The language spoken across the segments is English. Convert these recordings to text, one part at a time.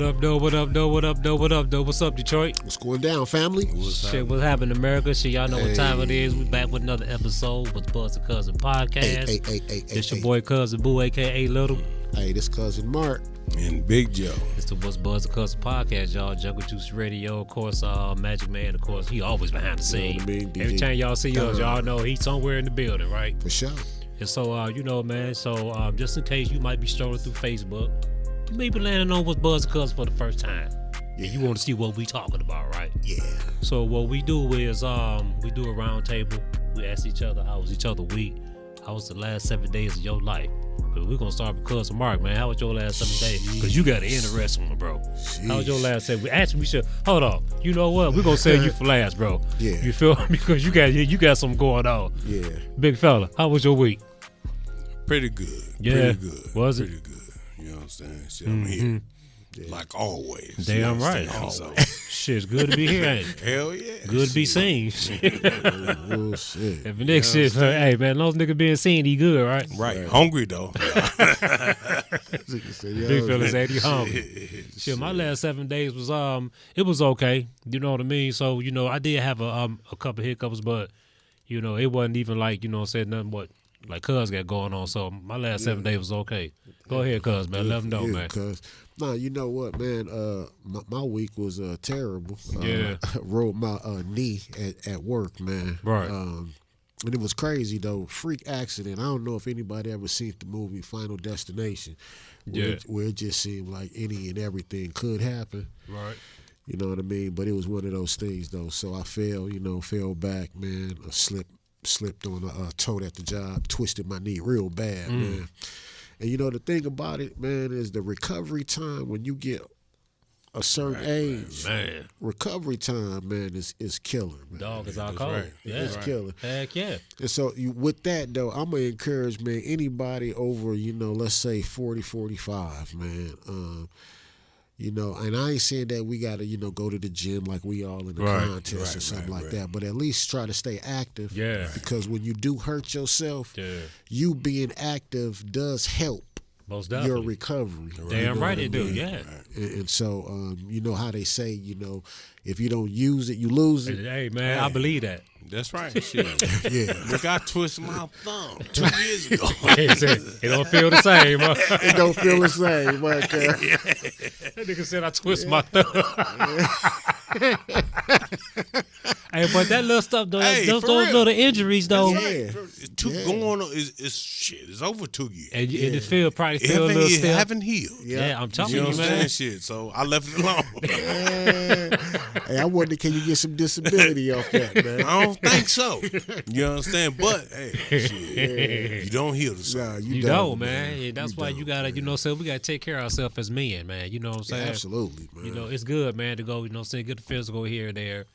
What up, though? What up, though? What up, though? What up, though? What's up, Detroit? What's going down, family? What's happening, America? Shit, y'all know what time it is. We back with another episode with Wats Buzzin Cuzzin Podcast. It's your boy Cousin Boo, a.k.a. Little. Hey, this Cousin Mark. And Big Joe. It's the Wats Buzzin Cuzzin Podcast, y'all. Jungle Juice Radio, of course. Magic Man, of course. He always behind the scene. Every time y'all see us, y'all know he's somewhere in the building, right? For sure. And so, man, so just in case you might be strolling through Facebook, you may be landing on Wats Buzzin Cuzzin for the first time. Yeah. And you want to see what we talking about, right? Yeah. So what we do is we do a round table. We ask each other, how was each other week? How was the last 7 days of your life? But we're going to start with Cousin Mark, man. How was your last 7 days? Because you got an interesting one, bro. Jeez. How was your last 7 days? Actually, we should, hold on. You know what? We're going to sell you for last, bro. Yeah. You feel me? Because you got something going on. Yeah. Big fella, how was your week? Pretty good. Yeah. Pretty good. Was it? Pretty good. You know what I'm saying? Shit, I'm here. Yeah. Like always. Damn right. Shit's good to be here, ain't it? Hell yeah. Good to be seen. Oh, shit. If the next shit, hey, man, those niggas being seen, he good, right? Right. Hungry, though. Big fella said he hungry. Shit, my last 7 days was, it was okay. You know what I mean? So, you know, I did have a couple hiccups, but, you know, it wasn't even like, you know, said nothing what, like, Cuz got going on. So my last 7 days was okay. Go ahead, Cuz, man. Let them know, man. Cuz. Nah, you know what, man? My week was terrible. Yeah. Rolled my knee at work, man. Right. And it was crazy, though. Freak accident. I don't know if anybody ever seen the movie Final Destination. Where it just seemed like any and everything could happen. Right. You know what I mean? But it was one of those things, though. So I fell back, man. I slipped on a toe at the job, twisted my knee real bad, man. And you know the thing about it, man, is the recovery time when you get a certain age. Man. Recovery time, man, is killer. Man. Dog is our code. Right. Yeah. It's killer. Heck yeah. And so with that, though, I'm going to encourage, man, anybody over, you know, let's say 40, 45, man, you know, and I ain't saying that we got to, you know, go to the gym like we all in the contest or something like that, but at least try to stay active. Yeah. Because when you do hurt yourself, you being active does help most definitely your recovery. Damn right it do, yeah. And so, you know how they say, you know, if you don't use it, you lose it. Hey, man, I believe that. That's right. Shit. Yeah. Look, I twisted my thumb 2 years ago. It don't feel the same, huh? It don't feel the same, but That nigga said I twist my thumb. Hey, but that little stuff, though, those little injuries, though. Going on is shit. It's over 2 years. And it probably feel a little It stiff. haven't healed. Yeah, I'm telling You know you, what I'm man. saying? Shit. So I left it alone. Hey, I wonder, can you get some disability off that, man? I don't think so. You understand? But hey, shit, you don't heal the soul. Nah, You don't, man. Yeah, that's why you gotta, you know, so we gotta take care of ourselves as men, man. You know what I'm saying? Absolutely, man. You know, it's good, man, to go, you know, say get the physical here and there.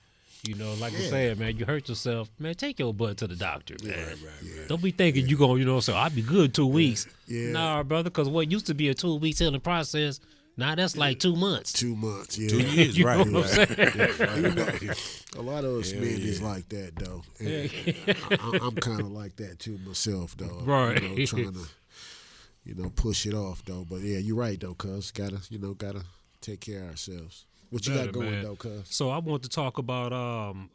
You know, like you said, man, you hurt yourself, man, take your butt to the doctor, man. Right. Don't be thinking you gonna, you know, so I'll be good 2 weeks. Yeah. Nah, brother, because what used to be a 2 weeks healing process, now that's like 2 months. 2 months, yeah. 2 years, You know right? what I'm saying? You know, a lot of us men is like that, though. And I'm kind of like that, too, myself, though. Right. You know, trying to, you know, push it off, though. But, yeah, you're right, though, cuz. Gotta take care of ourselves. What you got going, though, cuz? So I want to talk about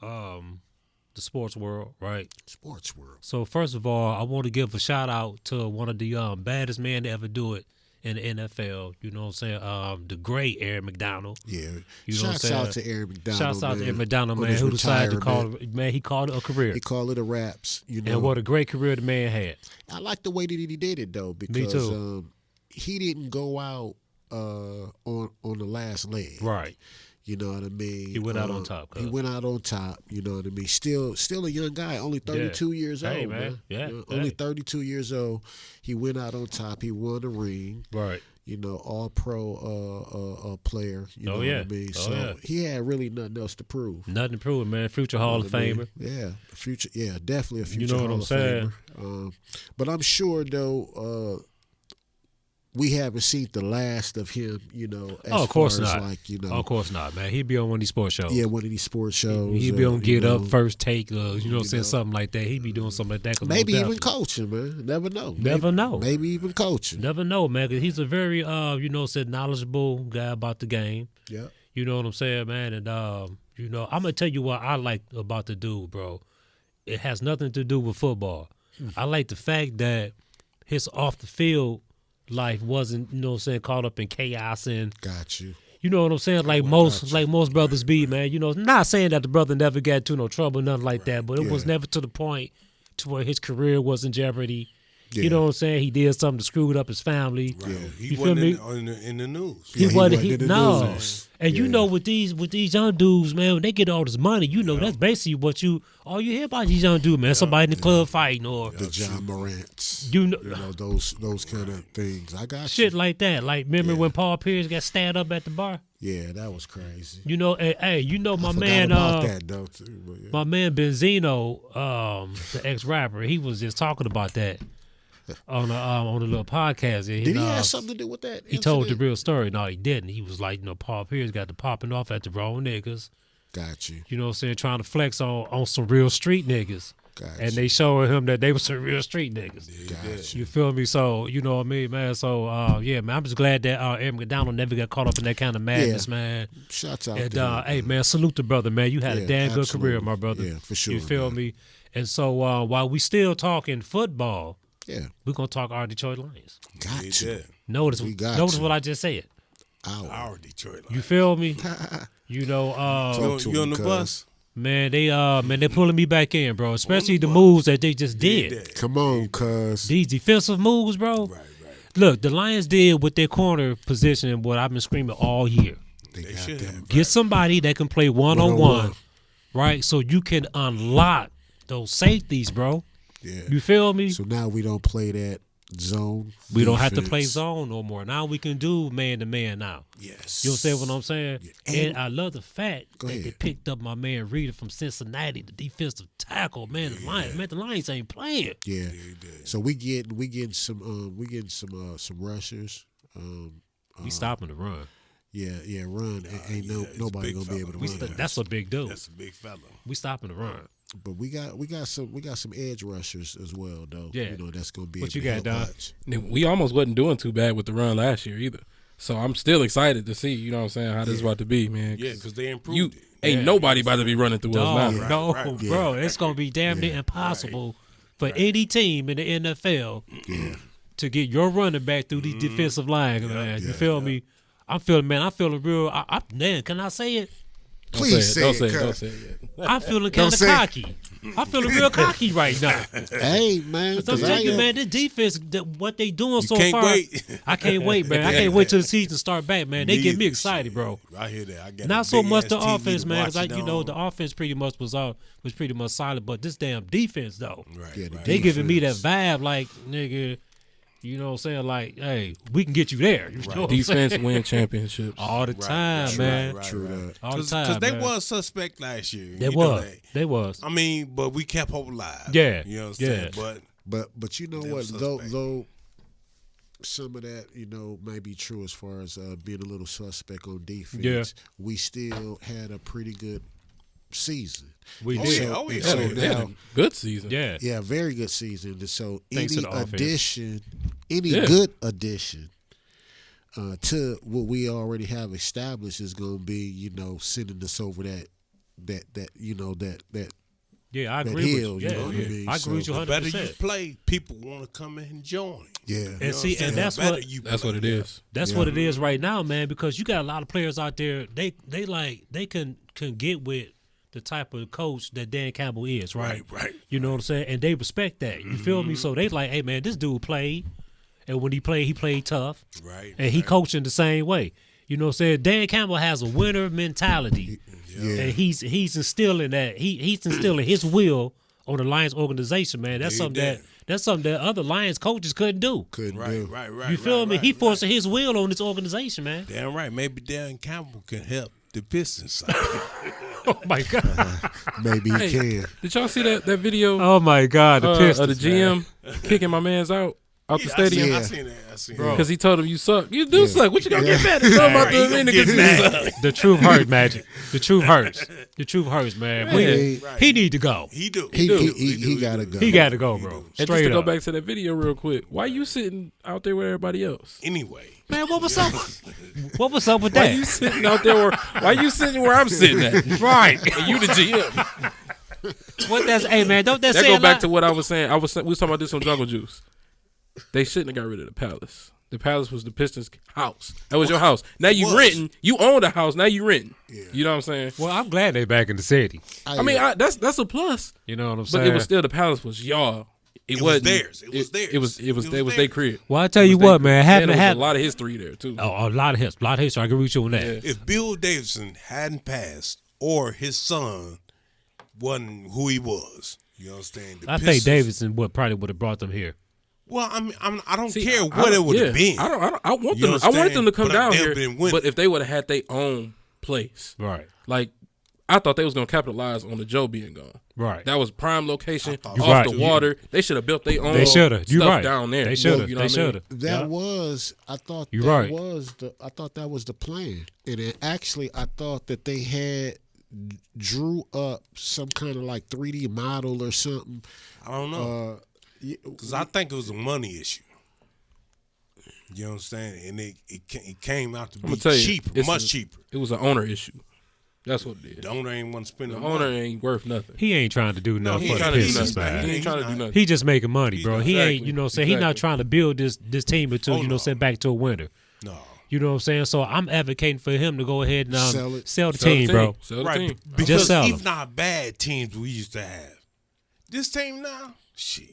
the sports world, right? Sports world. So first of all, I want to give a shout out to one of the baddest men to ever do it in the NFL. You know what I'm saying? The great Aaron McDonald. Yeah. You know Shouts out to Aaron McDonald. Shouts out to Aaron McDonald, on man, his who decided to retirement. call it, man, he called it a career. He called it a raps, you know. And what a great career the man had. I like the way that he did it, though, because Me too. He didn't go out on the last leg. Right. You know what I mean? He went out on top. He went out on top. You know what I mean? Still a young guy, only 32 years old. Hey, man. Yeah. You know, only 32 years old. He went out on top. He won the ring. Right. You know, all pro player. You know what I mean? So he had really nothing else to prove. Nothing to prove, man. Future Hall of Famer. Yeah, future. Yeah, definitely a future You know what Hall I'm of saying? Famer. But I'm sure though. we haven't seen the last of him, you know. As of course far as not. Like, you know, of course not, man. He'd be on one of these sports shows. Yeah, one of these sports shows. He'd be on Get you Up, know, First Take, saying something like that. He'd be doing something like that. 'Cause maybe most even definitely. coaching, man. Never know. Never know. Maybe even coaching. Never know, man. 'Cause he's a very, knowledgeable guy about the game. Yeah. You know what I'm saying, man? And, I'm going to tell you what I like about the dude, bro. It has nothing to do with football. I like the fact that his off the field life wasn't, caught up in chaos and Got you. you know what I'm saying? Like most brothers be, man. Not saying that the brother never got into no trouble, nothing like that, but it was never to the point to where his career was in jeopardy. Yeah. You know what I'm saying? He did something to screw up his family. Right. He You feel wasn't me? in the news. He he wasn't. wasn't in the No. news. And with these young dudes, man, when they get all this money, that's basically what all you hear about these young dudes, man. Somebody in the club fighting or The John Morants. Those kind of things. I got shit you. like that. Like, remember when Paul Pierce got stabbed up at the bar? Yeah, that was crazy. My I man, forgot about that though too. But yeah. my man Benzino, the ex-rapper, he was just talking about that on a little podcast. Did he have something to do with that? He told the incident? real story. No, he didn't. He was like, Paul Pierce got to popping off at the wrong niggas. Got you. You know what I'm saying? Trying to flex on some real street niggas. Got And you. they showing him that they were some real street niggas. Got You feel me? So, you know what I mean, man? So, man, I'm just glad that Aaron McDonald never got caught up in that kind of madness, man. Shouts out And, to him. hey, man, salute the brother, man. You had a Yeah, damn good career, absolutely. my brother. Yeah, for sure, You feel man. me? And so, while we still talking football, Yeah. we're going to talk our Detroit Lions. Got Yeah, to. yeah. Notice to. what I just said. Our Detroit. You feel me? Talk to You him, on the cuz. bus? Man, they're pulling me back in, bro. Especially the moves that they just did. Come on, cuz. These defensive moves, bro. Right. Look, the Lions did with their corner position what I've been screaming all year. They got should them. Get somebody that can play one-on-one, One-on-one. right? So you can unlock those safeties, bro. Yeah. You feel me? So now we don't play that zone. We don't have to defense. play zone no more. Now we can do man-to-man now. Yes. You understand what I'm saying? Yeah. And I love the fact Go that they ahead. picked up my man Reeder from Cincinnati, the defensive tackle. Man, the Lions ain't playing. Yeah. So we getting some rushers. We stopping the run. Yeah, run. Ain't nobody big gonna be able to fella. run. That's a big dude. That's a big fella. We stopping the run. But we got some edge rushers as well, though. Yeah. That's gonna be. What able you to got, help Don? us. And we almost wasn't doing too bad with the run last year either. So I'm still excited to see, you know what I'm saying, how this is about to be, man. Yeah, because they improved You it. ain't nobody about to be running through us now. No, right. bro. It's going to be damn near impossible for any team in the NFL to get your running back through these defensive lines, man. You feel me? I'm feeling real. Man, can I say it? Please Don't say say it. it. cuz. Don't say it yet. I'm feeling Don't kind of say it. cocky. I'm feeling real cocky right now. Hey man, So I'm 'cause telling you, I- man, this defense, what they doing so can't far, wait. I can't wait, man. I can't wait till the season start back, man. They get me excited, bro. I hear that. I got Not a so much big-ass the TV offense, to man. watch Because it the on. offense pretty much was pretty much solid, but this damn defense though, Right, Yeah, the right. they giving me that defense. vibe, like nigga, you know what I'm saying? Like, hey, we can get you there. You know what I'm Defense saying? win championships. all the Right, time, right, man. right, True right. that. All the time, Because they man. was suspect last year. They You know was. that. They was. I mean, but we kept hope alive. Yeah, You know what I'm saying? yeah. But you know They what? were Though suspect. some of that may be true as far as being a little suspect on defense. Yeah. We still had a pretty good season. We Oh, did. yeah. Oh, yeah. and so They had now, a good season. Yeah. yeah, very good season. And so Thanks any to the offense. addition, any Yeah. good addition to what we already have established is going to be, sending us over that Yeah, I that agree hill, with you you. know Yeah, what I yeah. mean? I agree with you So- the better you 100%. play, people want to come in and join. yeah. You know And see, what I'm and saying? that's The better what- you That's play. what it is. That's Yeah. what it is right now, man. Because you got a lot of players out there. They can get with the type of coach that Dan Campbell is, right? Right. You know what I'm saying? And they respect that. You feel me? So they like, hey man, this dude played, and when he played tough, Right. and he coaching the same way. You know what I'm saying? Dan Campbell has a winner mentality, Yeah. and he's instilling that. He's instilling his will on the Lions organization, man. That's Yeah, he something did. that's something that other Lions coaches couldn't do. Couldn't Right, do. right. You feel right, me? right, He right. forcing his will on this organization, man. Damn right. Maybe Darren Campbell can help the Pistons side. Oh my god. Maybe he Hey, can. Did y'all see that video Oh my God, the Pistons, of the GM kicking my man's out? out the stadium? I seen that. Bro. Because he told him you suck. You do suck. What you gonna get mad at? Talking about the arena because you suck. The truth hurts, Magic. The truth hurts. The truth hurts, man. He need to go. He do. He gotta go. He got to go, bro. And just Straight to go up. back to that video real quick, why you sitting out there with everybody else? Anyway. Man, what was up? What was up with Why that? you sitting out there? Why you sitting where I'm sitting at? Right. And you the GM. What that's? Hey, man, don't that That say go a back lot? to what I was saying. We was talking about this on Jungle Juice. They shouldn't have got rid of the Palace. The Palace was the Pistons' house. That was your house. Now you renting. You own the house. Now you renting. Yeah. You know what I'm saying? Well, I'm glad they back in the city. I mean, that's a plus. You know what I'm saying? But it was still the Palace was y'all. It was theirs. It was theirs. It was their crib. Well, I tell you what, man, There having was a lot of history there too. a lot of history. I agree with you on that. Yeah. If Bill Davidson hadn't passed or his son wasn't who he was, you understand? I think Davidson probably would have brought them here. Well, I don't care what it would have been. I want You them. I wanted them to come understand? down But here. they've been winning. But if they would have had their own place, Right. like I thought they was gonna capitalize on the Joe being gone. Right. That was prime location off right. the water. They should have built their own. They should have. You stuff right. down there. They should have. You know They what I mean? should have. That was, I thought You're that right. was I thought that was the plan. And then actually, I thought that they had drew up some kind of like 3D model or something. I don't know. Because I think it was a money issue. You understand? And it came out to I'm be gonna tell you, cheaper, much cheaper. It was an owner issue. That's what it is. The owner ain't want to spend The the owner money. ain't worth nothing. He ain't trying to do nothing he for ain't the trying to do Pistons, nothing. man. He ain't trying to do nothing. He just making money, bro. He ain't, Exactly. you know what I'm saying? He not Exactly. trying to build this team into, you know, send back to a winner. No. You know what I'm saying? So I'm advocating for him to go ahead and sell the Sell team, bro. Sell the Right. team. Because Just sell even them. our bad teams we used to have. This team now, shit.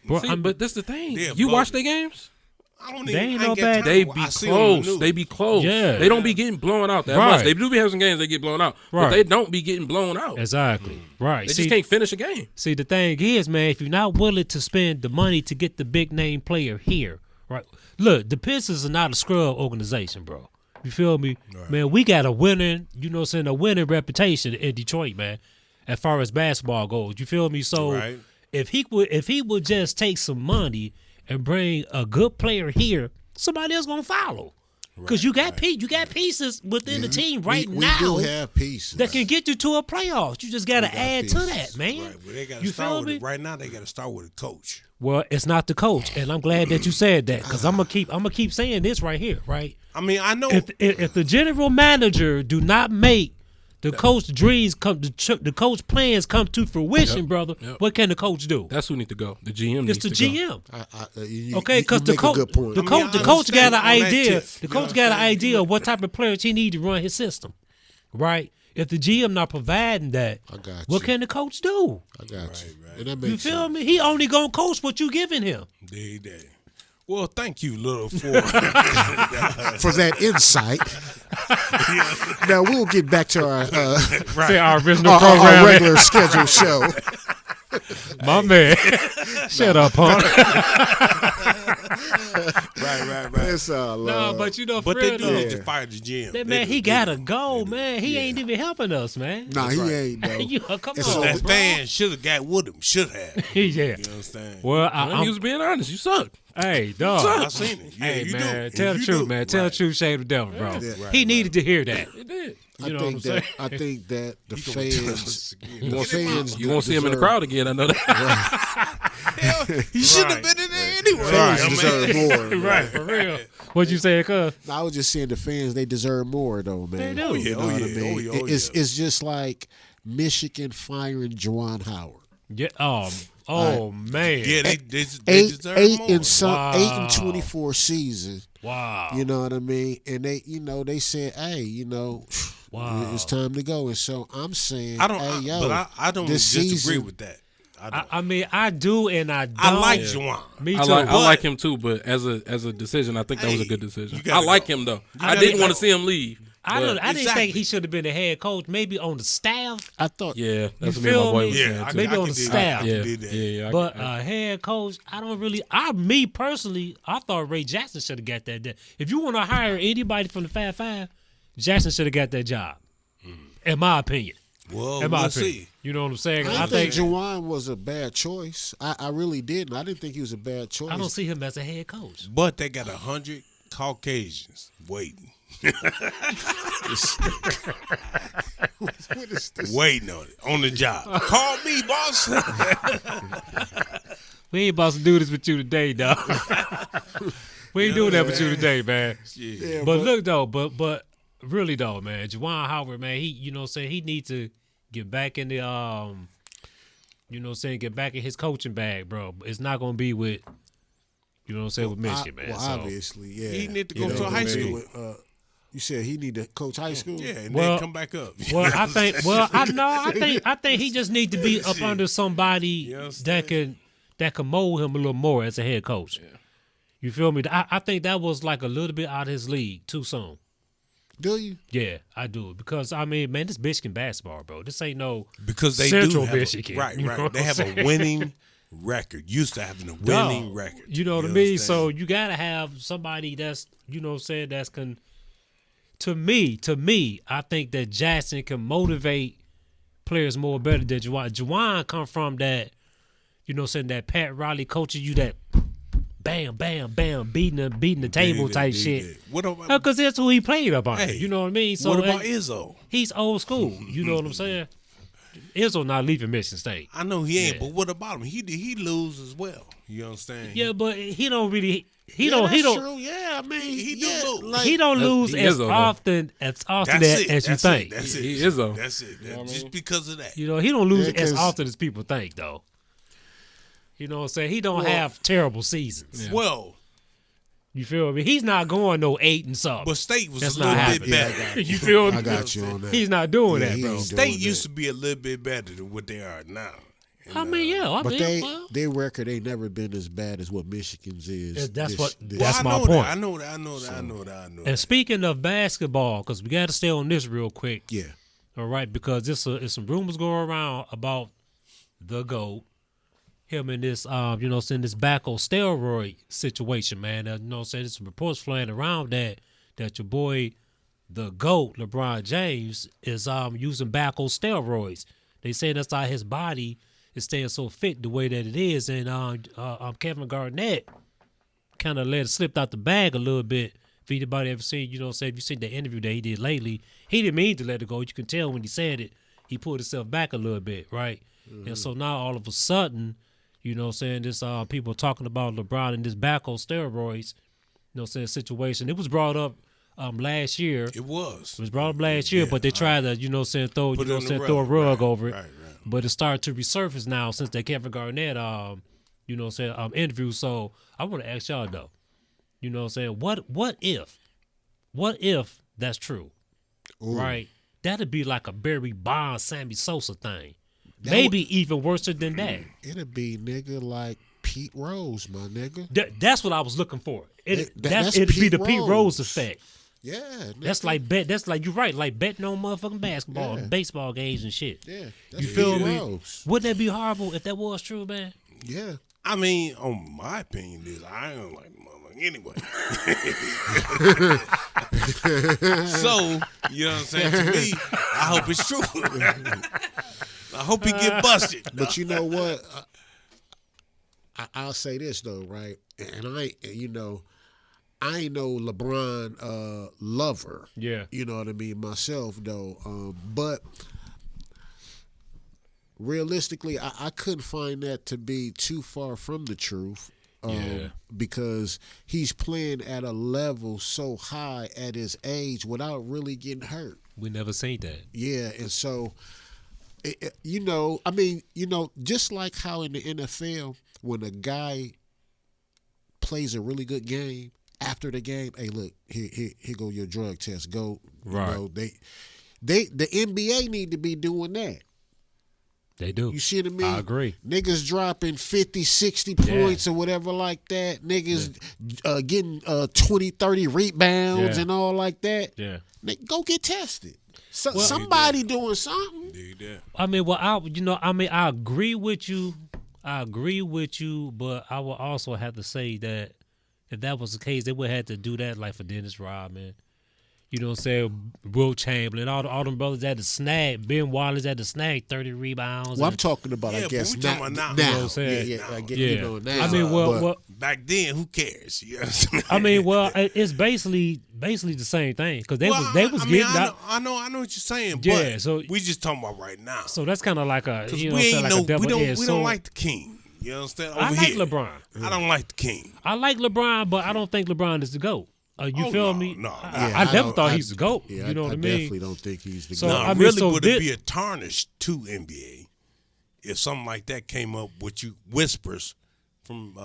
Bro, See, but that's the thing. They're You watch above their games? I don't They even. ain't I no get bad- time. They be I see 'em on the close. news. They be close. Yeah. They don't be getting blown out that Right. much. They do be having some games they get blown out, Right. but they don't be getting blown out. Exactly. Right. They just can't finish a game. See, the thing is, man, if you're not willing to spend the money to get the big name player here, right? Look, the Pistons are not a scrub organization, bro. You feel me? Right. Man, we got a winning, you know what I'm saying, a winning reputation in Detroit, man, as far as basketball goes. You feel me? So Right. if he would just take some money and bring a good player here, somebody else gonna follow. Because you got pieces within the team right we now do have pieces. that can get you to a playoffs. You just got to add to pieces. that, man. Right. Well, they got to You start feel with me? it. Right now, they got to start with a coach. Well, it's not the coach, and I'm glad that you said that because I'm gonna keep saying this right here, right? I mean, I know. If the general manager do not make the coach dreams the coach plans come to fruition, brother, what can the coach do? That's who need to go. The GM It's needs the to go. GM. Okay, because the make a coach, good point. the I mean, coach, the I coach got an understand on that idea. tip. The You coach know got an what I'm saying? idea of what type of players he need to run his system, right? If the GM not providing that, I got what you. can the coach do? I got you. Right. And that You makes feel sense. me? He only gonna coach what you giving him. Day. Well, thank you, Little, for For that insight. Now we'll get back to our Say our original our program. regular scheduled show. My man. Shut up, punk. right. It's all No, love. but you know, But for they real do though, need to fire the GM. that man, he gotta go, man. He ain't even helping us, man. Nah, he ain't though. You, come It's on, all- That bro. fan should have got with him. Should have. Yeah. You understand? Well, He was being honest. You suck. hey, dog. I seen it. Yeah, Hey, you man, do. tell the You truth, do. man. Tell the Right. truth, shame the devil, bro. Right, He needed to hear that. It did. You know what I'm saying? I think that the He gonna tell fans, us again. the fans, You won't see him in the deserve- crowd again. I know that. Hell, he shouldn't have been in there anyway. Fans I mean, deserve more. Right, for real. What you say, cuz? I was just saying the fans, they deserve more though, man. They do. You know Oh, what I yeah. mean? Oh, yeah. Oh, It's yeah. it's just like Michigan firing Juwan Howard. Yeah. Man. Yeah, they Eight deserve more. and some Wow. 8 and 24 season. Wow. You know what I mean? And they, they said, hey, Wow. it's time to go. And so I'm saying, I don't. hey, yo, but I don't this disagree season, with that. I don't. I mean, I do and I don't. I like Juwan. Me too. I But- like him too, but as a decision, I think that was a good decision. you gotta I like go. him though. You I gotta didn't want go. to see him leave. I but- didn't Exactly. think he should have been the head coach. Maybe on the staff, I thought, Yeah, that's You what me and my feel boy me? was Yeah, saying I too. maybe can on the do that. staff. I Yeah, can do that. yeah. but head coach, I don't really. Me personally, I thought Ray Jackson should have got that. If you want to hire anybody from the 5-5, Jackson should have got that job. In my opinion. Well, In my we'll opinion. see. You know what I'm saying? I I think think Juwan was a bad choice. I really didn't. I didn't think he was a bad choice. I don't see him as a head coach. But they got 100 Caucasians waiting. What is this? Waiting on it, on the job. Call me, boss. We ain't about to do this with you today, dog. We ain't doing that with you today, man. Yeah, But look though, but really though, man, Juwan Howard, man, he he needs to get back in the get back in his coaching bag, bro. It's not gonna be with with Michigan, man. Well, So, obviously, yeah. He need to go to high school. You said he need to coach high school? Yeah, and Well- then come back up. well, I think he just need to be up under somebody You understand? that can mold him a little more as a head coach. Yeah. You feel me? I think that was like a little bit out of his league too soon. Do you? Yeah, I do. Because, I mean, man, this Michigan basketball, bro. This ain't no Because they Central do have Michigan. right. You know what They I'm have a saying? winning record. Used to having a winning Dog, record. You know what I mean? understand? So you got to have somebody that's, that's to me, I think that Jackson can motivate players more better than Juwan. Juwan come from that, that Pat Riley coaching you that bam, bam, bam, beating the table type shit. What about, Because that's who he played up on. Hey, You know what I mean? So what about Izzo? he's old school. You know what I'm saying? Izzo not leaving Michigan State. I know he ain't, Yeah. but what about him? He lose as well. You understand? Yeah, but he don't really. He That's don't. true. Yeah, I mean, He do yeah, lose. like, He don't lose he as is, though. often That's it. as you That's think. It. That's it. He is, though. That's it. Just because of that. He don't lose Yeah, as 'cause- often as people think, though. You know what I'm saying? He don't have terrible seasons. Well, You feel me? He's not going no 8 and something. but State was That's a not little happening. bit Yeah, I better. got you. You feel me? I got you on that. He's not doing Yeah, that, he bro. ain't State doing used that. to be a little bit better than what they are now. And, I mean, yeah. I But mean, well, their record ain't never been as bad as what Michigan's is. That's this- what- this- that's I my know point. That. I know that. and speaking of basketball, because we got to stay on this real quick. Yeah. All right, because there's some rumors going around about the GOAT, him in this, in this Backo steroid situation, man. There's some reports flying around that your boy, the GOAT, LeBron James, is using Backo steroids. They say that's how his body is staying so fit the way that it is, and Kevin Garnett kind of let it slip out the bag a little bit. If anybody ever seen, if you seen the interview that he did lately, he didn't mean to let it go. You can tell when he said it, he pulled himself back a little bit, right? And so now all of a sudden, this people talking about LeBron and this Backo steroids, situation. It was brought up last year. It was. It was brought up last year, but they tried to, throw Put it on the throw a rug right, over it. right. But it started to resurface now since that Kevin Garnett, interview. So I want to ask y'all though, what if that's true, right? That'd be like a Barry Bonds, Sammy Sosa thing, maybe even worse than that. It'd be nigga like Pete Rose, my nigga. That's what I was looking for. That's It'd be Pete the Pete Rose. Rose effect. Yeah. Nigga. That's like you're right, like betting on motherfucking basketball, and baseball games and shit. Yeah. That's You feel Pete me? Rose. Wouldn't that be horrible if that was true, man? Yeah. I mean, on my opinion is I don't like the motherfucker anyway. So, you know what I'm saying? To me, I hope it's true. I hope he get busted. But you know what? I'll say this though, right? And I ain't no LeBron lover. Yeah. You know what I mean? Myself though. But realistically, I couldn't find that to be too far from the truth. Because he's playing at a level so high at his age without really getting hurt. We never seen that. Yeah, and so, just like how in the NFL, when a guy plays a really good game, after the game, hey, look, here go your drug test. Go, Right. The NBA need to be doing that. They do. You see what I mean? I agree. Niggas dropping 50, 60 points or whatever like that. Niggas getting 20, 30 rebounds and all like that. Yeah. Go get tested. Somebody doing something. I mean, I agree with you. But I will also have to say that if that was the case, they would have to do that like for Dennis Rodman. You know what I'm saying? Will Chamberlain, all them brothers had to snag. Ben Wallace had to snag 30 rebounds. Well, I'm talking about, Yeah, I but guess, we talking now. about now. You know what I'm saying? Yeah, I get, Yeah. you know, now. I mean, well, back then, who cares? You know what I'm saying? I mean, well, it's basically the same thing because they was I mean, getting out. I know what you're saying. Yeah, but so- we just talking about right now. So that's kind of like a Because you know, we ain't like a we double-edged don't sword. like the king. You understand? Over I like here. LeBron. I don't like the king. I like LeBron, but I don't think LeBron is the GOAT. You Oh, feel no, me? no. I never don't- thought he's the GOAT. Yeah, you know what I mean? definitely don't think he's the So, guy. No, I mean, really so would thi- it be a tarnish to NBA if something like that came up with you whispers from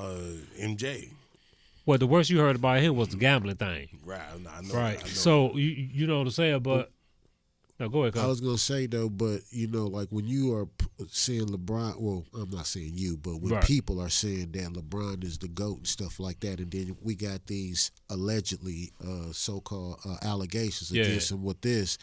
MJ? Well, the worst you heard about him was the gambling thing. Right. I know. Right. I know. So you know what I'm saying, but no, go ahead. I Cuz. was gonna say though, but you know, like when you are seeing LeBron, well, I'm not saying you, but when Right. people are saying that LeBron is the GOAT and stuff like that, and then we got these allegedly so-called allegations Yeah. against him with this,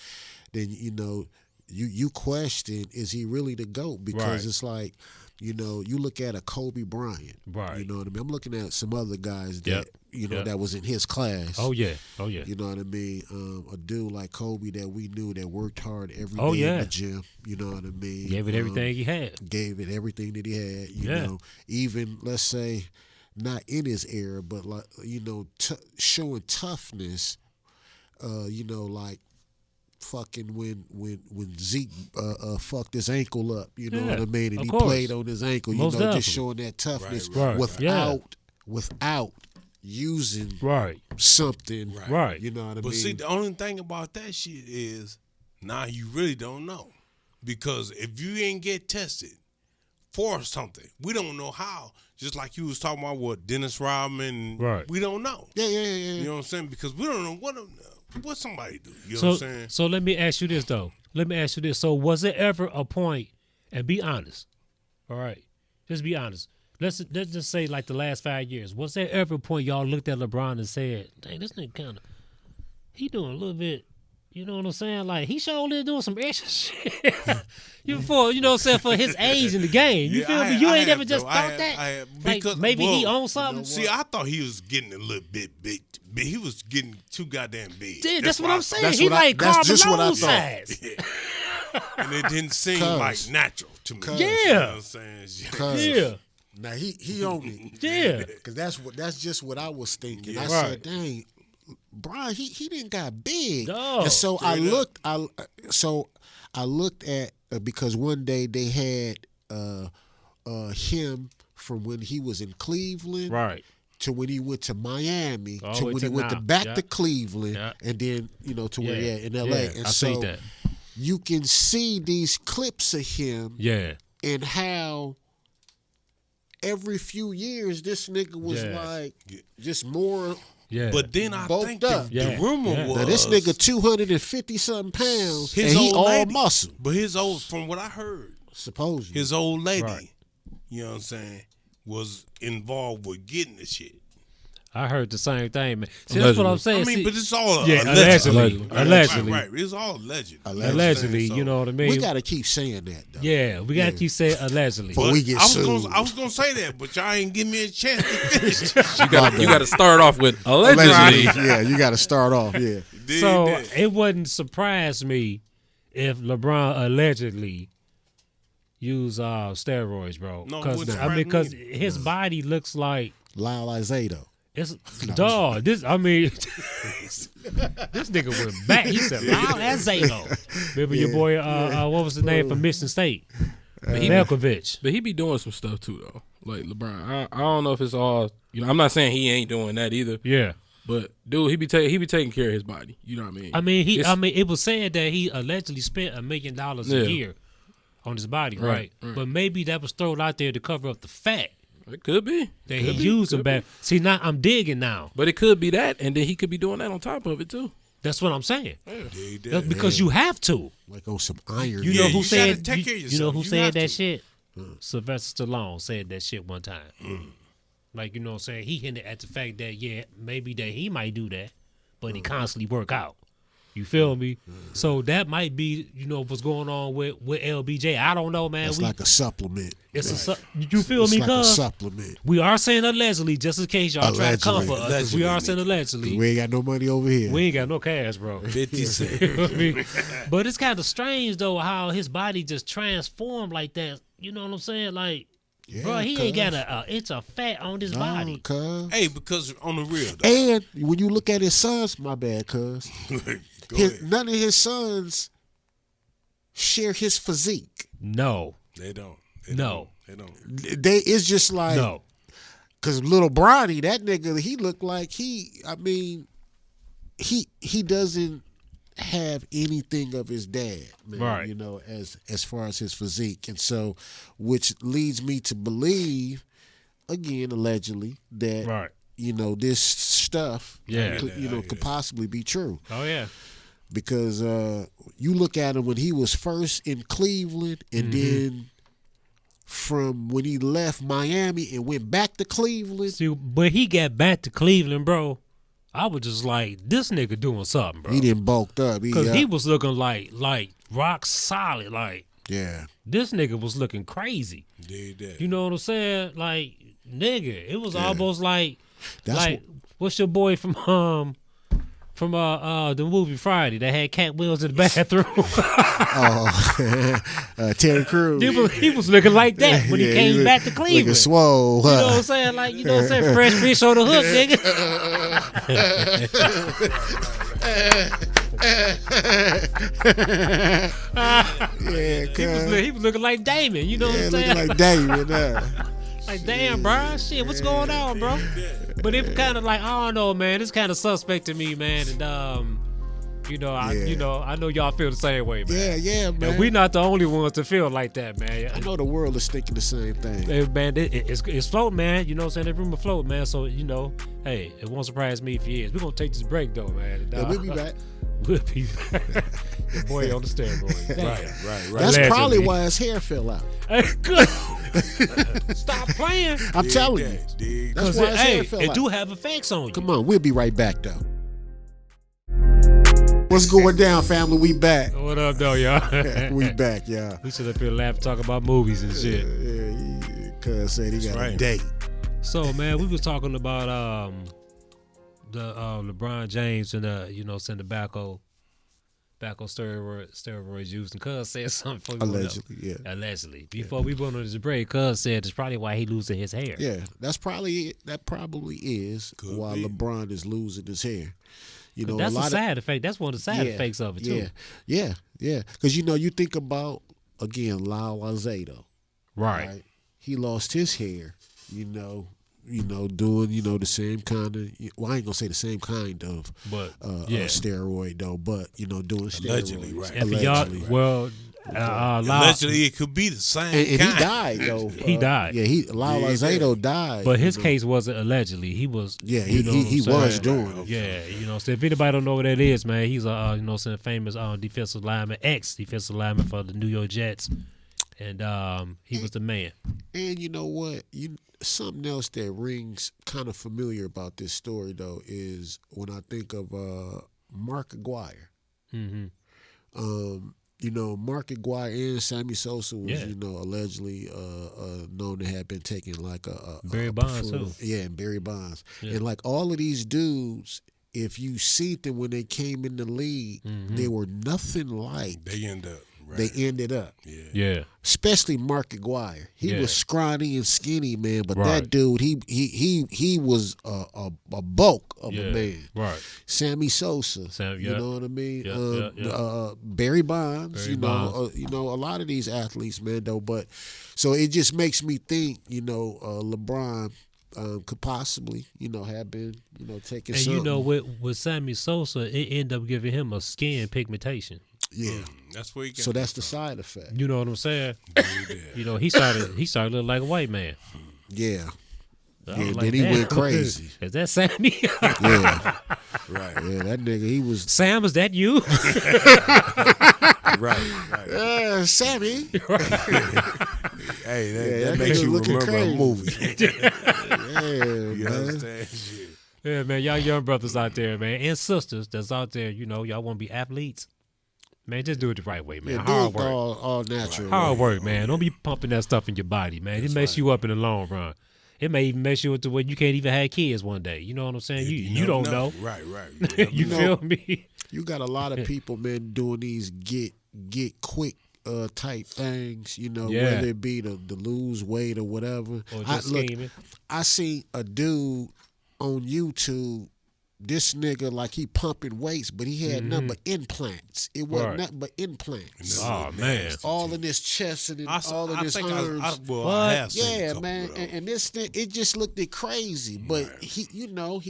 then you know, you question, is he really the GOAT? Because Right. it's like, you know, you look at a Kobe Bryant, Right. You know what I mean? I'm looking at some other guys that Yep. you know Yep. that was in his class. Oh yeah. You know what I mean? A dude like Kobe that we knew that worked hard every day Oh, in yeah. the gym. You know what I mean? Gave it everything he had. Gave it everything that he had. You Yeah. know, even let's say not in his era, but like showing toughness. You know, like fucking when Zeke fucked his ankle up. You know Yeah, what I mean? And of he course. played on his ankle. Most you know, just definitely. showing that toughness Right. without using Right. something. Right. You know what I But mean? see, the only thing about that shit is now you really don't know. Because if you ain't get tested for something, we don't know how. Just like you was talking about what Dennis Rodman, Right. we don't know. Yeah. You know what I'm saying? Because we don't know what somebody do. You know what I'm saying? So let me ask you this though. So was there ever a point, and be honest, all right, just be honest. Let's just say like the last 5 years. Was there ever a point y'all looked at LeBron and said, "Dang, this nigga kind of, he doing a little bit." You know what I'm saying? Like he surely doing some extra shit. You know what I'm saying, for his age in the game. You Yeah, feel me? I You have, ain't never though. just I thought have, that. I have, Like because, maybe he well, owned something. See, I thought he was getting a little bit big. He was getting too goddamn big. Dude, that's what why I I'm thought. saying. He like that's just what I Carmelo thought. size. And it didn't seem Cuz. like natural to me. Cuz. You know Yeah. what I'm saying? Cuz. Yeah. Now he owned it. Yeah. Because that's just what I was thinking. I Right. said, dang, Brian, he didn't got big. No, And so I straight looked at because one day they had him from when he was in Cleveland Right. to when he went to Miami All the to way when to he went now. back Yeah. to Cleveland Yeah. and then to where he Yeah. at in LA. Yeah, And I so seen that. you can see these clips of him Yeah. and how every few years this nigga was Yeah. like just more. Yeah. But then I Bulked think up. the Yeah. rumor Yeah. was Now this nigga 250 something pounds his and he old all lady, muscle. But his old, from what I heard, Supposedly. his old lady, Right. you know what I'm saying, was involved with getting the shit. I heard the same thing, man. See, that's what I'm saying. I mean, See, but it's all yeah, allegedly. allegedly. Right. It's all alleged. allegedly, So- you know what I mean? we gotta keep saying that though. yeah, we got to Yeah. keep saying allegedly. But we get sued. I was gonna say that, but y'all ain't give me a chance to finish. You got to start off with allegedly. Yeah, you gotta start off. Yeah. So it wouldn't surprise me if LeBron allegedly used steroids, bro. No, it Because wouldn't I mean, surprise because me. his body looks like Lyle Isaiah. it's dog. This I mean, this nigga went back. He said, "Wow, that's Zeno." Remember your boy? What was his name from Michigan State? Malkovich. But he be doing some stuff too, though. Like LeBron, I don't know if it's all. You know, I'm not saying he ain't doing that either. Yeah. But dude, he be taking care of his body. You know what I mean? I mean, it was said that he allegedly spent $1 million a Yeah. year on his body, right? Right. But maybe that was thrown out there to cover up the fact It could be that he used them back. See, now I'm digging now. but it could be that, and then he could be doing that on top of it too. That's what I'm saying. Yeah, That's because you have to. Like on some iron. You know who you said? gotta take care of You know yourself. who You said have that to. shit? Sylvester Stallone said that shit one time. Like, you know what I'm saying? He hinted at the fact that maybe that he might do that, but he constantly work out. You feel me? So that might be, what's going on with LBJ. I don't know, man. It's like a supplement. It's you feel it's me? Like a Cuz supplement. we are saying allegedly, just in case y'all try to comfort us. 'Cause we are saying allegedly. We ain't got no money over here. We ain't got no cash, bro. 50 cents. You know what I mean? But it's kind of strange though how his body just transformed like that. You know what I'm saying? Like, Yeah, bro, he ain't got an inch of fat on his body. Cuz. Hey, because on the real, though. And when you look at his sons, my bad, cuz. Go ahead. None of his sons share his physique. No, They don't. No. They don't. It's just like, no. because little Bronny, that nigga, he looked like he doesn't have anything of his dad, man, Right. as far as his physique. And so, which leads me to believe, again, allegedly, that, Right. This stuff, Yeah. could possibly be true. Oh yeah. Because you look at him when he was first in Cleveland, and then from when he left Miami and went back to Cleveland, See, but he got back to Cleveland, bro. I was just like, this nigga doing something, bro. he didn't bulked up. Because he was looking like rock solid. Like, yeah. this nigga was looking crazy. Did that. You know what I'm saying? Like, nigga, it was almost like, That's what's your boy from the movie Friday that had cat wheels in the bathroom? Terry Crews. he was looking like that when he Yeah, came look- back to Cleveland. Looking swole. You know what I'm saying? Like, you know what I'm saying? Fresh fish on the hook, nigga. He was looking like Damon. You know what I'm saying? looking like David. Like, damn, bro. Shit, what's going on, bro? But it kind of like, I don't know, man. It's kind of suspect to me, man. And I know y'all feel the same way, man. Yeah, man. And we not the only ones to feel like that, man. I know the world is thinking the same thing. Hey, man, it's float, man. You know what I'm saying? The rumor float, man. So, hey, it won't surprise me if he is. We're going to take this break, though, man. And, We'll be back. We'll be back. Your boy on the steroids. Damn. Right. That's Allegedly. probably why his hair fell out. Hey, good. Stop playing. I'm telling you. Dig That's Because why his hair it fell out. do have effects on you. Come on, we'll be right back, though. What's going down, family? We back. What up, though, y'all? We back, y'all. We should have been laughing, talking about movies and shit. Yeah, cuz said he got a right. date. So, man, we was talking about the LeBron James and send tobacco steroids used, and Cuz said something before we went up. Allegedly, yeah. Allegedly. Before we went on this break, Cuz said it's probably why he losing his hair. Yeah, that's probably it. That probably is Could why be. LeBron is losing his hair. That's a side effect. That's one of the side effects of it too. Yeah. Because you think about again Lyle Alzado, Right. He lost his hair. Doing the same kind of. Well, I ain't gonna say the same kind of, But steroid though. But doing Allegedly, steroids. right. And for y'all, Allegedly. Allegedly, it could be the same. And he kind. died though. He died. Yeah, Lyle Alzado died. but his case wasn't allegedly. He was. Yeah, you know what he I'm saying? was doing it. Yeah, so if anybody don't know what that is, man, he's a famous defensive lineman, ex-defensive lineman for the New York Jets, and he was the man. And you know what? Something else that rings kind of familiar about this story though is when I think of Mark Aguirre. Mm-hmm. Mark Aguirre and Sammy Sosa was, Yeah. allegedly known to have been taking like a Barry Bonds, too. Yeah, and Barry Bonds. Yeah. And like all of these dudes, if you see them when they came in the league, they were nothing like They end up. Right. they ended up. Yeah. Especially Mark Aguirre. He Yeah. was scrawny and skinny, man, but Right. that dude, he was a bulk of a man. Right. Sammy Sosa, you yeah. know what I mean? Yeah. Barry Bonds, Barry Bonds. a lot of these athletes, man, though. But so it just makes me think, LeBron could possibly, have been, taking And something. with Sammy Sosa, it ended up giving him a skin pigmentation. Yeah. That's where you get. So that's the side effect. You know what I'm saying? Yeah. He started looking like a white man. Yeah. I Yeah, was then he damn. went crazy. Is that Sammy? Yeah. Right. Yeah, that nigga, he was. Sam, is that you? Right. Sammy. Hey, Yeah, that makes nigga you looking remember crazy. a movie. Yeah, You man. understand? Shit. Yeah, man, y'all young brothers out there, man, and sisters that's out there, y'all want to be athletes. Man, just do it the right way, man. Yeah, Hard do it work. all natural. Hard work, man. Don't be pumping that stuff in your body, man. It mess you up in the long run. It may even mess you up to where you can't even have kids one day. You know what I'm saying? You don't know. Right. You feel me? You got a lot of people, man, doing these get quick type things, whether it be to lose weight or whatever. Or just scheming. I seen a dude on YouTube. This nigga, like, he pumping weights, but he had nothing but implants. It wasn't nothing but implants. Oh, man. All in his chest and all in his arms. I have seen a Yeah, couple man. of those. And this thing, it just looked crazy. But he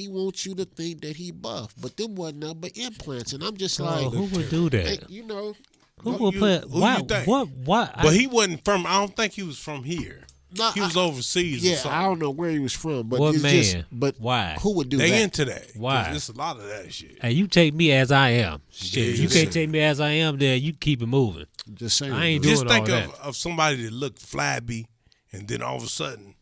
wants you to think that he buff. But them wasn't nothing but implants. And I'm just like, who would do that? hey, Who would put? who Why? you think? What? But he wasn't from. I don't think he was from here. No, He was overseas. yeah, or something. I don't know where he was from. But What it's man? just, but Why? who would do They that? into that. 'Cause Why? There's a lot of that shit. Hey, you take me as I am. Shit, Yeah, you can't take me as I am. Then you keep it moving. Just saying. I ain't bro. Just doing think all of somebody that looked flabby, and then all of a sudden,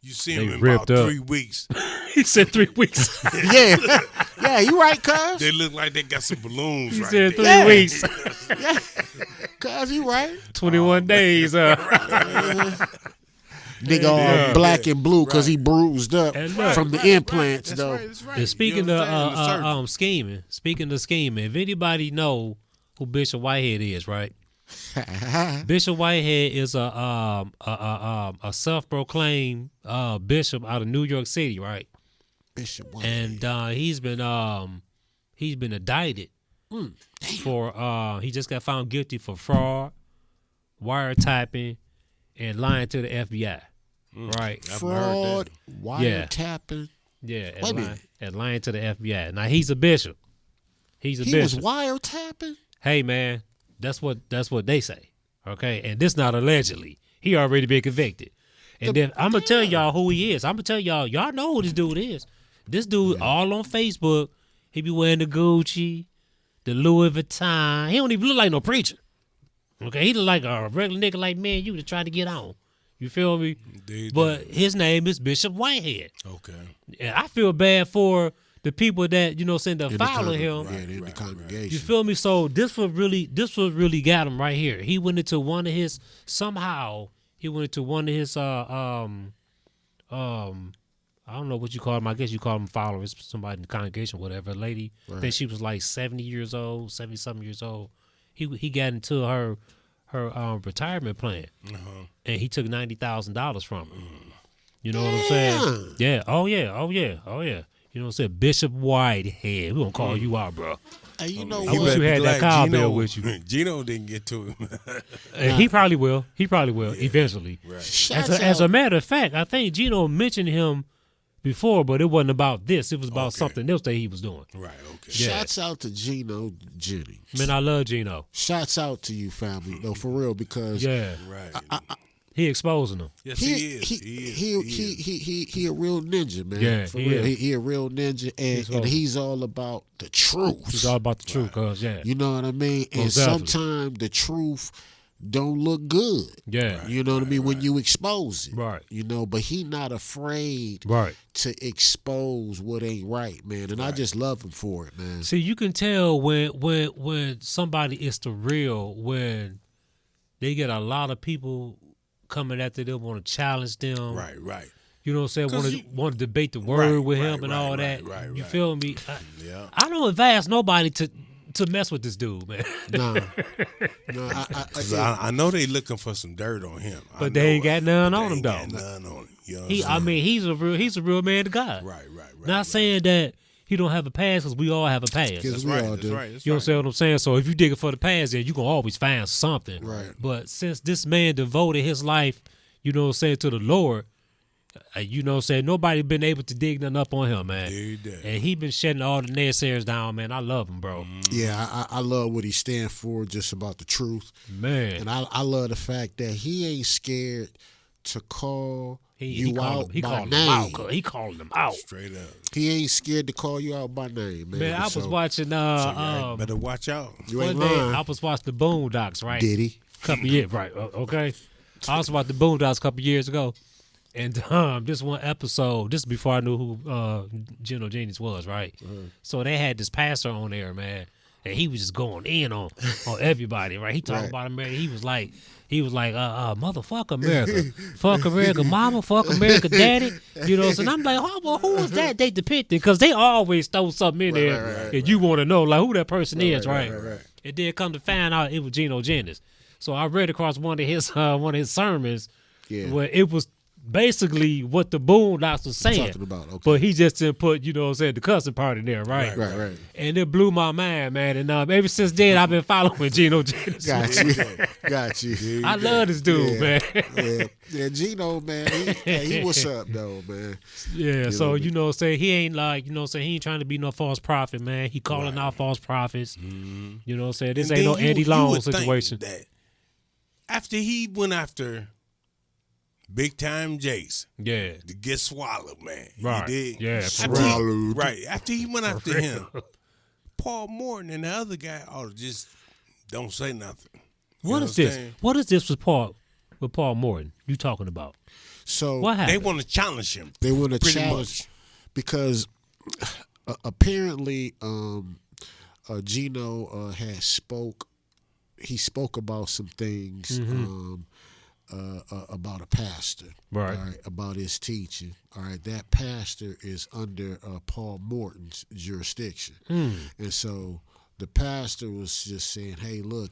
you see They them in ripped about up. 3 weeks. He said 3 weeks. Yeah. Yeah, you right, cuz. They look like they got some balloons He right said there. 3 weeks. Cuz, you right. 21 days. Nigga all black and blue because he bruised up And look, from the implants, That's though. right. That's right. And speaking You know what I'm saying? of scheming, if anybody know who Bishop Whitehead is, right? Bishop Whitehead is a self-proclaimed bishop out of New York City, right? Bishop White. And he's been indicted for he just got found guilty for fraud, wiretapping, and lying to the FBI. Right? Fraud, wiretapping. Yeah, Wait a minute. and lying to the FBI. Now he's a bishop. He's a He bishop. was wiretapping? Hey man, that's what they say. Okay, and this not allegedly. He already been convicted. And then I'm gonna tell y'all who he is. I'm gonna tell y'all know who this dude is. This dude all on Facebook. He be wearing the Gucci, the Louis Vuitton. He don't even look like no preacher. Okay, he look like a regular nigga like me and you to try to get on. You feel me? Indeed. But his name is Bishop Whitehead. Okay. And I feel bad for the people that, saying they're following him. In the congregation. You feel me? So this was really got him right here. He went into one of his I don't know what you call him. I guess you call them followers, somebody in the congregation, whatever. A lady, I think she was like 70 years old, 70-something years old. He got into her retirement plan, and he took $90,000 from her. You know what I'm saying? Yeah. Oh yeah. You know what I'm saying? Bishop Whitehead. We gonna call you out, bro. Hey, you know I wish what? you had that cowbell with you. Gino didn't get to him. He probably will. Eventually. Shouts As a out. matter of fact, I think Gino mentioned him before, but it wasn't about this. It was about something else that he was doing. Right. Okay. Shouts out to Gino Jennings. Man, I love Gino. Shouts out to you, family, though, for real, because Yeah. Right. He exposing them. Yes, he is. he a real ninja, man. Yeah, for he real. is. He a real ninja, and he's all about the truth. He's all about the truth, cuz, yeah. You know what I mean? And Most definitely. sometimes the truth don't look good. Yeah. You know what I mean? When you expose it. Right. You know, but he not afraid Right. to expose what ain't right, man. And I just love him for it, man. See, you can tell when somebody is the real, when they get a lot of people coming after them, want to challenge them. Right. You know what I'm saying? 'Cause Want to debate the word with him and all that. You feel me? Yeah. I don't advise nobody to mess with this dude, man. No. I know they looking for some dirt on him. But they ain't got none on him, though. Got none on him. You know what I'm saying? I mean, he's a real man to God. Right. Not saying that he don't have a past, because we all have a past. Because That's we right. all That's do. right. That's You know right. what I'm saying? So if you digging for the past, then you can always find something. Right. But since this man devoted his life, you know what I'm saying, to the Lord, you know what I'm saying, nobody been able to dig nothing up on him, man. Dude. And he been shutting all the naysayers down, man. I love him, bro. Yeah, I love what he stand for, just about the truth. Man. And I love the fact that he ain't scared to call you out by name. He calling them out. Straight up. He ain't scared to call you out by name, man. Man, I was So, watching Better watch out. you one ain't day lying. I was watching the Boondocks, right? Did he? Couple years, right? Okay. I was watching the Boondocks a couple years ago, And this one episode, this is before I knew who Geno Jennings was, right? So they had this pastor on there, man, and he was just going in on everybody, right? He talking about America. He was like, motherfuck America, fuck America, mama, fuck America, daddy. You know, so I'm like, oh, well, who is that they depicted? Because they always throw something in there, and you want to know like who that person is, right? And then come to find out it was Geno Jennings. So I read across one of his sermons where it was basically what the Boondocks was saying. About, okay. But he just didn't put, the cussing part in there, right? Right. And it blew my mind, man. And ever since then, I've been following Geno Jennings. Got you. I love this dude, man. Yeah, Geno, man, he what's up, though, man. Yeah, so, he ain't like, he ain't trying to be no false prophet, man. He calling out false prophets. Mm-hmm. You know what I'm saying? This ain't no Andy Long situation. That after he went after Big Time Jace. Yeah. To get swallowed, man. Right. He did. Yeah. Swallowed. After he went after him, Paul Morton and the other guy ought to just don't say nothing. What is this? What is this with Paul Morton you talking about? So what happened? They want to challenge him. They want to challenge because apparently Geno had spoke. He spoke about some things. About a pastor, right? About his teaching. All right, that pastor is under Paul Morton's jurisdiction, and so the pastor was just saying, "Hey, look,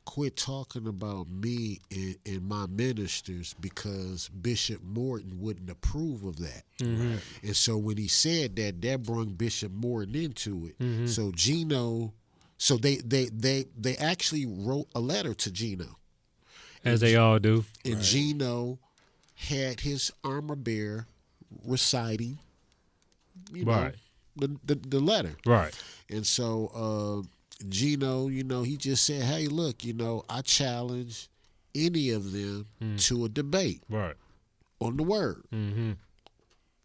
quit talking about me and my ministers because Bishop Morton wouldn't approve of that." Mm-hmm. And so when he said that, that brought Bishop Morton into it. Mm-hmm. So Geno, they actually wrote a letter to Geno. As they all do. And Geno had his armor bearer reciting, the letter. Right. And so Geno, he just said, hey, look, I challenge any of them to a debate. Right. On the word. Mm-hmm.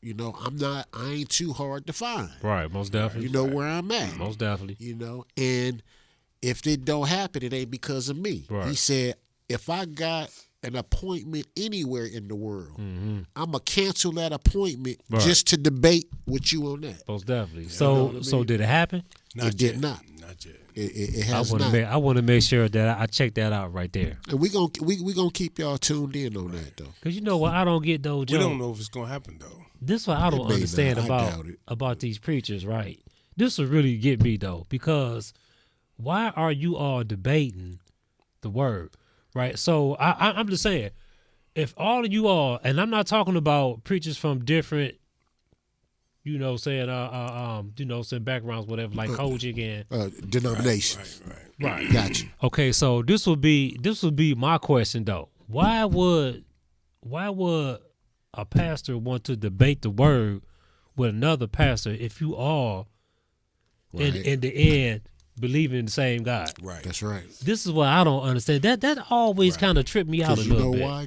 I ain't too hard to find. Right, most definitely. You know where I'm at. Most definitely. And if it don't happen, it ain't because of me. Right. He said, if I got an appointment anywhere in the world, I'm going to cancel that appointment just to debate with you on that. Most definitely. So did it happen? It did not. Not yet. It has not. I want to make sure that I check that out right there. And we gonna keep y'all tuned in on that, though. Because you know what I don't get, though, Joe? We don't know if it's going to happen, though. This is what I don't understand about these preachers, right? This will really get me, though, because why are you all debating the word? Right, so I'm just saying, if all of you all, and I'm not talking about preachers from different, saying backgrounds, whatever, like Kojic and denominations. Right. Gotcha. Okay, so this would be my question though. Why would a pastor want to debate the word with another pastor if you all, in the end, believe in the same God? Right. That's right. This is what I don't understand. That always kind of tripped me out a little bit. You know why?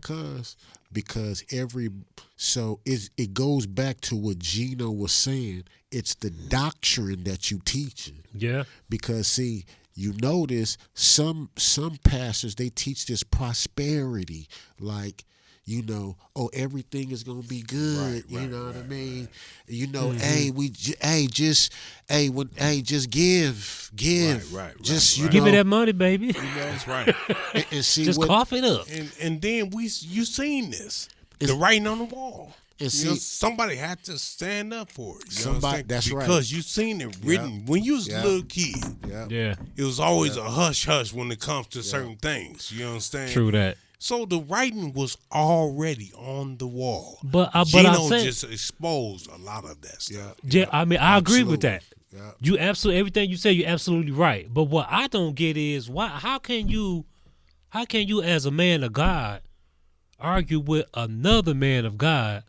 Because it goes back to what Geno was saying. It's the doctrine that you teaching. Yeah. Because see, you notice some pastors, they teach this prosperity, like, everything is gonna be good. What I mean? Just give. Just give me that money, baby. That's right. and see, just cough it up. And then you seen this, the writing on the wall. And see, somebody had to stand up for it. That's right. Because you seen it written when you was a little kid. Yeah. It was always a hush when it comes to certain things. You understand? True that. So the writing was already on the wall. But Geno just exposed a lot of that stuff. Yeah, I mean, I agree with that. Yeah. You absolutely, everything you say, you're absolutely right. But what I don't get is how can you as a man of God argue with another man of God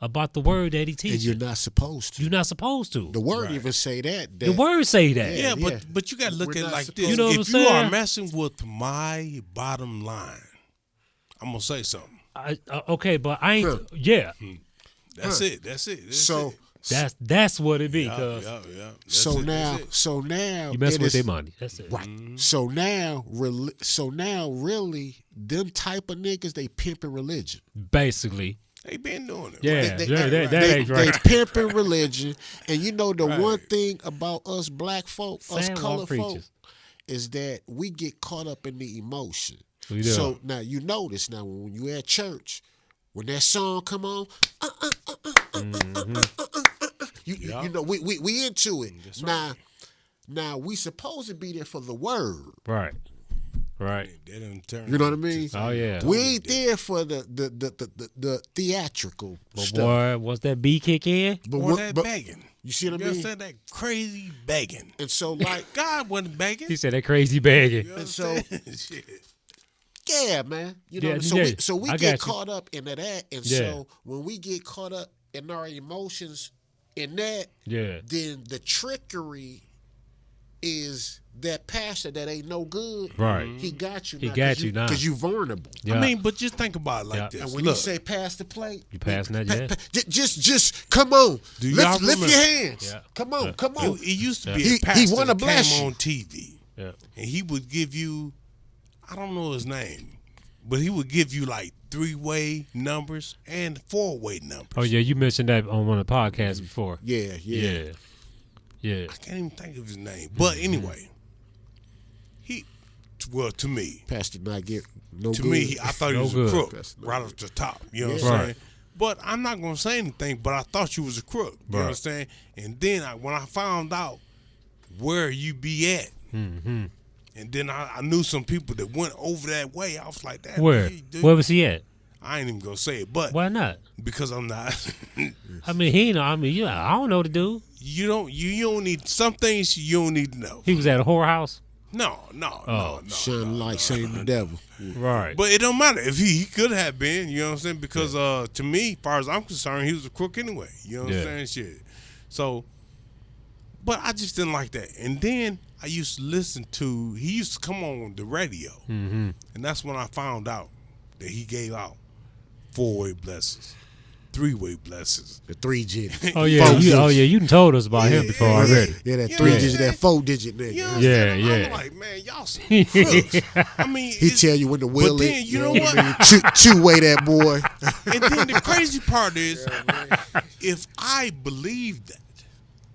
about the word that he teaches? And you're not supposed to. You're not supposed to. The word even say that. The word say that. Yeah, but you got to look at it like this. You know if you are messing with my bottom line, I'm going to say something. Okay, but I ain't. Yeah. That's it. So That's what it be. Yeah, Cause yeah. So That's it. now, you mess it with is- their money. That's it. Right. So now, really, them type of niggas, they pimping religion. Basically, They been doing it. yeah, right? that ain't right. They pimping religion, and you know the Right. one thing about us black folk, us Sidewalk colored folk, preachers. is that we get caught up in the emotion. We do. So now you notice now when you at church, when that song come on, you know we into it. That's right. Now we supposed to be there for the word. Right. They done turned You know what I mean? Oh yeah. We ain't there for the theatrical But stuff. boy, once that B kick in, But Or what- that but- begging. you see what I You mean? understand that crazy begging? And so like God wasn't begging. he said that crazy bagging. You and so understand? Shit. yeah, man. You know, Yeah, so yeah. we I get got you. caught up in that, and Yeah. so when we get caught up in our emotions in that, Yeah. then the trickery is that pastor that ain't no good. Right. He got you. He got you now. because you vulnerable. Yeah. I mean, but just think about it like Yeah. this. And when Look, you say pass the plate, You passing that, yeah? just come on, Do y'all lift remember- your hands. Yeah. Come on, Yeah. come on. it used to be He- a pastor he wanna that bless came you. on TV, Yeah. and he would give you, I don't know his name, but he would give you like 3-way numbers and 4-way numbers. Oh yeah, you mentioned that on one of the podcasts before. Yeah. Yeah. I can't even think of his name. But anyway, to me, Pastor not get no to good. me, I thought he No was good. a crook That's no right off the top. You know what Yeah. I'm saying? But I'm not gonna say anything. But I thought you was a crook. You Right. understand? And then when I found out where you be at, and then I knew some people that went over that way. I was like, that. Where? Dude, Where was he at? I ain't even gonna say it, but Why not? because I'm not. I mean, he know. I mean, I don't know the dude. you don't need some things you don't need to know. He was at a whorehouse. No. Shine light, shame the devil. Right. But it don't matter if he could have been, you know what I'm saying? Because to me, as far as I'm concerned, he was a crook anyway. You know what I'm saying? Shit. So, but I just didn't like that. And then I used to listen to. He used to come on the radio, and that's when I found out that he gave out 4-way blessings, 3-way blessings. The 3-digit. Oh yeah. Four You done told us about him before already. Yeah, that You 3-digit, know that 4-digit nigga. You know Yeah, what I'm saying? yeah. I'm like, man, y'all some crooks. I mean, He tell you when the wheel but is. then, you know what? I mean? Two-way that boy. And then the crazy part is, if I believe that,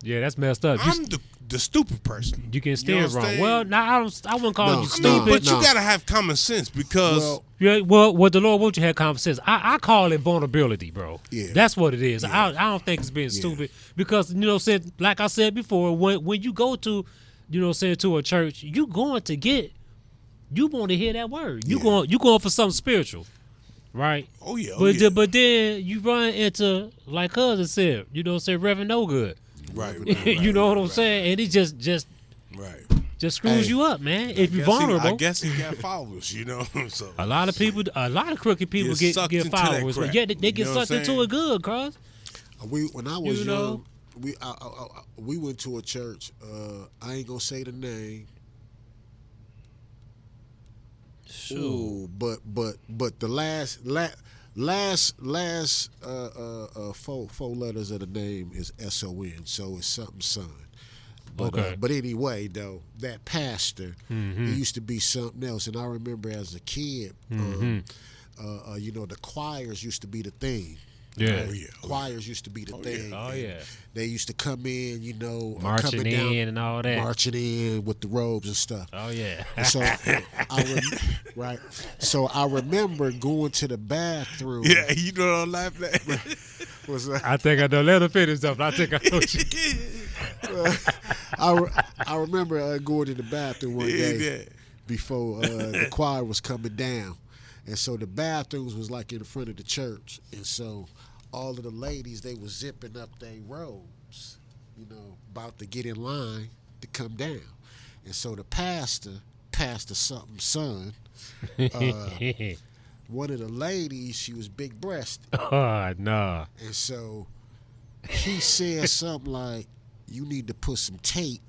Yeah, that's messed up. I'm the stupid person. You can steer wrong. understand? Well, now I wouldn't call No, you I mean, stupid. but No. you gotta have common sense because Well, Yeah, well, what the Lord wants you to have common sense. I call it vulnerability, bro. Yeah. That's what it is. I don't think it's being stupid because, you know, like I said before, when you go to, you know, to a church, you want to hear that word. You going for something spiritual, right? oh yeah, But then you run into, like cousin said, you know, Reverend No Good. right, You know what I'm saying? And it just right. screws Hey. you up, man. If you're I vulnerable. guess he got followers, you know. So A lot of crooked people Get sucked get into that followers. crap. Yeah, they You get know what sucked I'm into saying? it good, cuz. when I was You know? young, we went to a church. I ain't gonna say the name. Ooh, but the last four letters of the name is SON, so it's something son. But Okay. but anyway, though, that pastor, he used to be something else. And I remember as a kid, you know, the choirs used to be the thing. Yeah. Oh, yeah. Choirs used to be the thing. Oh, and yeah. They used to come in, you know, Marching coming down, in and all that. marching in with the robes and stuff. Oh yeah. And so right. So I remember going to the bathroom. yeah, you know what I'm laughing at. Was I think I know. Let her finish up. I think I know what you. I remember going to the bathroom one day Yeah. before the choir was coming down, and so the bathrooms was like in front of the church, and so all of the ladies, they was zipping up their robes, you know, about to get in line to come down, and so the pastor something son, one of the ladies, she was big breasted, Oh nah. and so he said something like, "You need to put some tape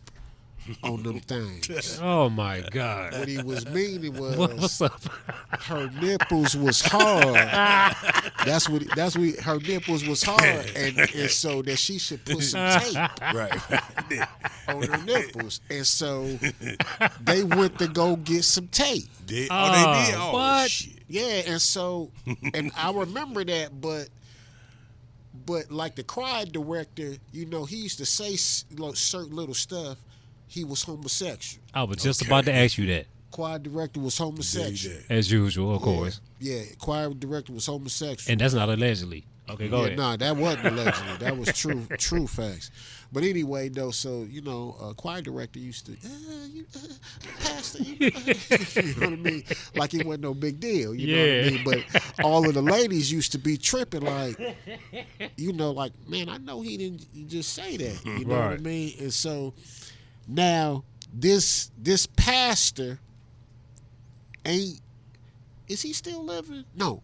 on them things. Oh my God. What he was meaning was What's up? her nipples was hard. That's what her nipples was hard, and so that she should put some tape Right. on her nipples, and so they went to go get some tape. They did? Oh, what? shit. Yeah, and so, and I remember that, but like the choir director, he used to say certain little stuff. He was homosexual. I was just about to ask you that. Choir director was homosexual. As usual, of course. Yeah, choir director was homosexual. And that's not allegedly. Okay, go ahead. Nah, that wasn't allegedly. That was true facts. But anyway, though, so choir director used to, pastor, you know what I mean? Like it wasn't no big deal, you know what I mean? But all of the ladies used to be tripping, like, like, man, I know he didn't just say that, you know what I mean? And so now this pastor is he still living? No,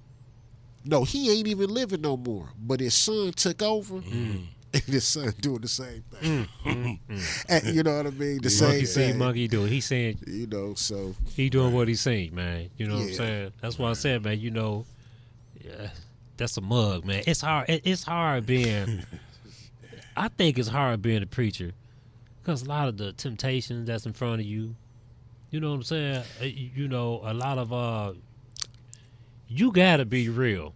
he ain't even living no more. But his son took over, and his son doing the same thing. And, you know what I mean? The same thing. Monkey do it. He's saying, so he doing what he's saying, man. You know what I'm saying? That's why I said, man. That's a mug, man. It's hard. It's hard being. I think it's hard being a preacher because a lot of the temptations that's in front of you. You know what I'm saying? A lot of you gotta be real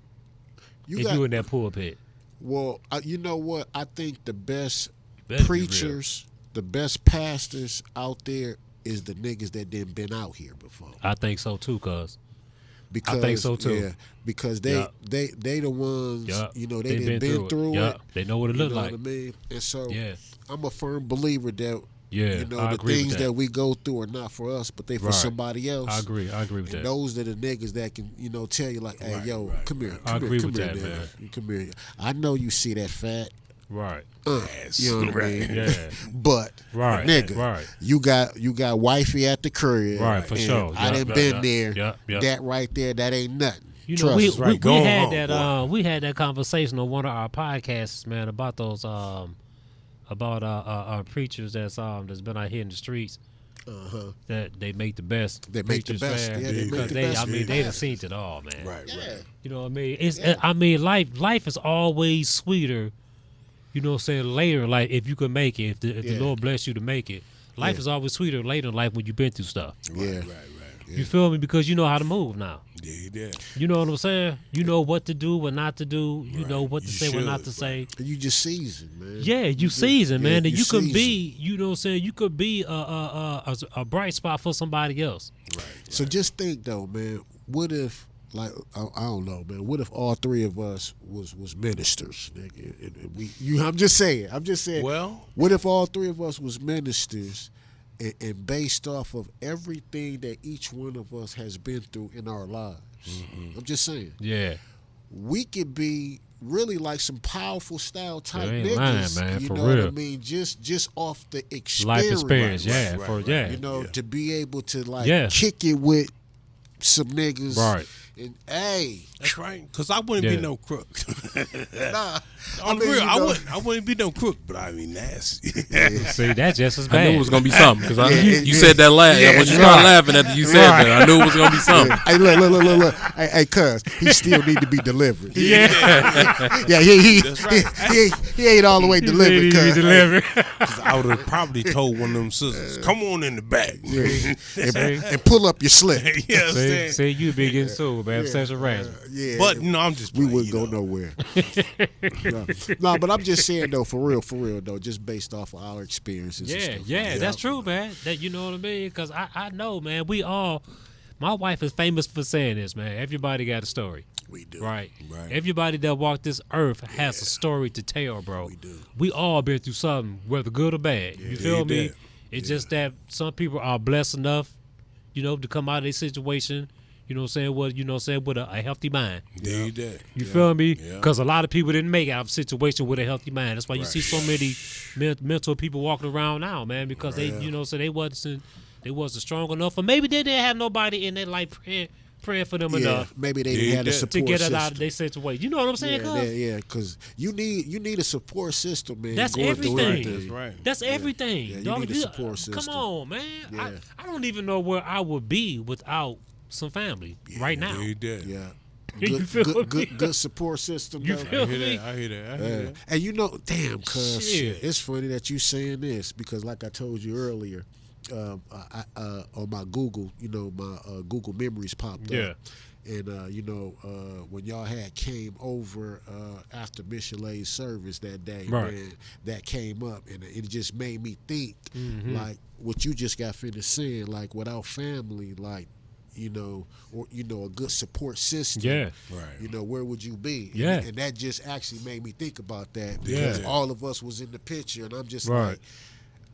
you in that pulpit. Well, you know what? I think the best Better preachers, the best pastors out there is the niggas that didn't been out here before. I think so too, cuz. Because, I think so too. Yeah, because they the ones, they done been through it. They know what it look like. You know what I mean? And so I'm a firm believer that I the agree things with that we go through are not for us, but they for somebody else. I agree with that. And those are the niggas that can, tell you like, hey, come here. I agree with that, man. man. Come here. I know you see that fat. Right. You know what I mean? Yeah. But nigga, you got wifey at the crib. Right, for sure. I done been there. That right there, that ain't nothing. We had that conversation on one of our podcasts, man, about those preachers that's been out here in the streets. That they make the best. They make the best. Man, yeah, they make the best. They done seen it all, man. Right. You know what I mean? Life is always sweeter. You know what I'm saying? Later, like if you can make it, if the Lord bless you to make it, life is always sweeter later in life when you've been through stuff. Right. You feel me? Because you know how to move now. Yeah. You know what I'm saying? You know what to do, what not to do. You know what to say, what not to say. You just seasoned, man. Yeah, you seasoned, man. And you could seasoned. be, you know what I'm saying? You could be a bright spot for somebody else. Right. So just think though, man. What if, like, I don't know, man. What if all three of us was ministers, nigga? I'm just saying. Well, what if all three of us was ministers? And based off of everything that each one of us has been through in our lives. I'm just saying. Yeah. We could be really like some powerful style type ain't niggas. lying, man, you for know real. what I mean? Just off the experience. Life experience, to be able to kick it with some niggas. Right. And hey, that's right. Because I wouldn't be no crook. Nah, On the real, I wouldn't be no crook, but I mean nasty. See, that's just as bad. I knew it was gonna be something because you said that laugh. When you started laughing after you said that, I knew it was gonna be something. Hey, look. Hey, cuz he still need to be delivered. Yeah. That's right. He ain't all the way delivered, cuz. Because I would have probably told one of them sisters, "Come on in the back, and pull up your slip." See, you be getting sued, man. Sexual harassment. But I'm just we playing, wouldn't go nowhere. No, but I'm just saying though, for real though, just based off of our experiences. Yeah, that's true, man. That you know what I mean? Because I know, man. My wife is famous for saying this, man. Everybody got a story. We do. Right. Everybody that walked this earth has a story to tell, bro. We do. We all been through something, whether good or bad. You feel me? It's just that some people are blessed enough, to come out of their situation. You know what I'm saying? With a healthy mind. You feel me? Because a lot of people didn't make it out of a situation with a healthy mind. That's why you see so many mental people walking around now, man, because they wasn't strong enough, or maybe they didn't have nobody in their life praying for them Yeah, enough maybe they didn't have the to support to get it system. out of their situation. You know what I'm saying, cuz? Yeah, because you need a support system, man. That's going through everything. That's right. That's everything. Yeah, you dog. need a support system. Come on, man. Yeah. I don't even know where I would be without some family right now. You did. Yeah. You feel me? Good support system. You though. feel I hear me? that. I hear that. Yeah. And you know, damn, cuz Shit. it's funny that you saying this because, like I told you earlier, on my Google, my Google memories popped Yeah. up, and when y'all had came over after Michelet's service that day, Right. man, that came up, and it just made me think, Mm-hmm. like what you just got finished saying, like without family, like. Or a good support system. Yeah. Right. Where would you be? Yeah. And that just actually made me think about that because Yeah. all of us was in the picture, and I'm just Right. like,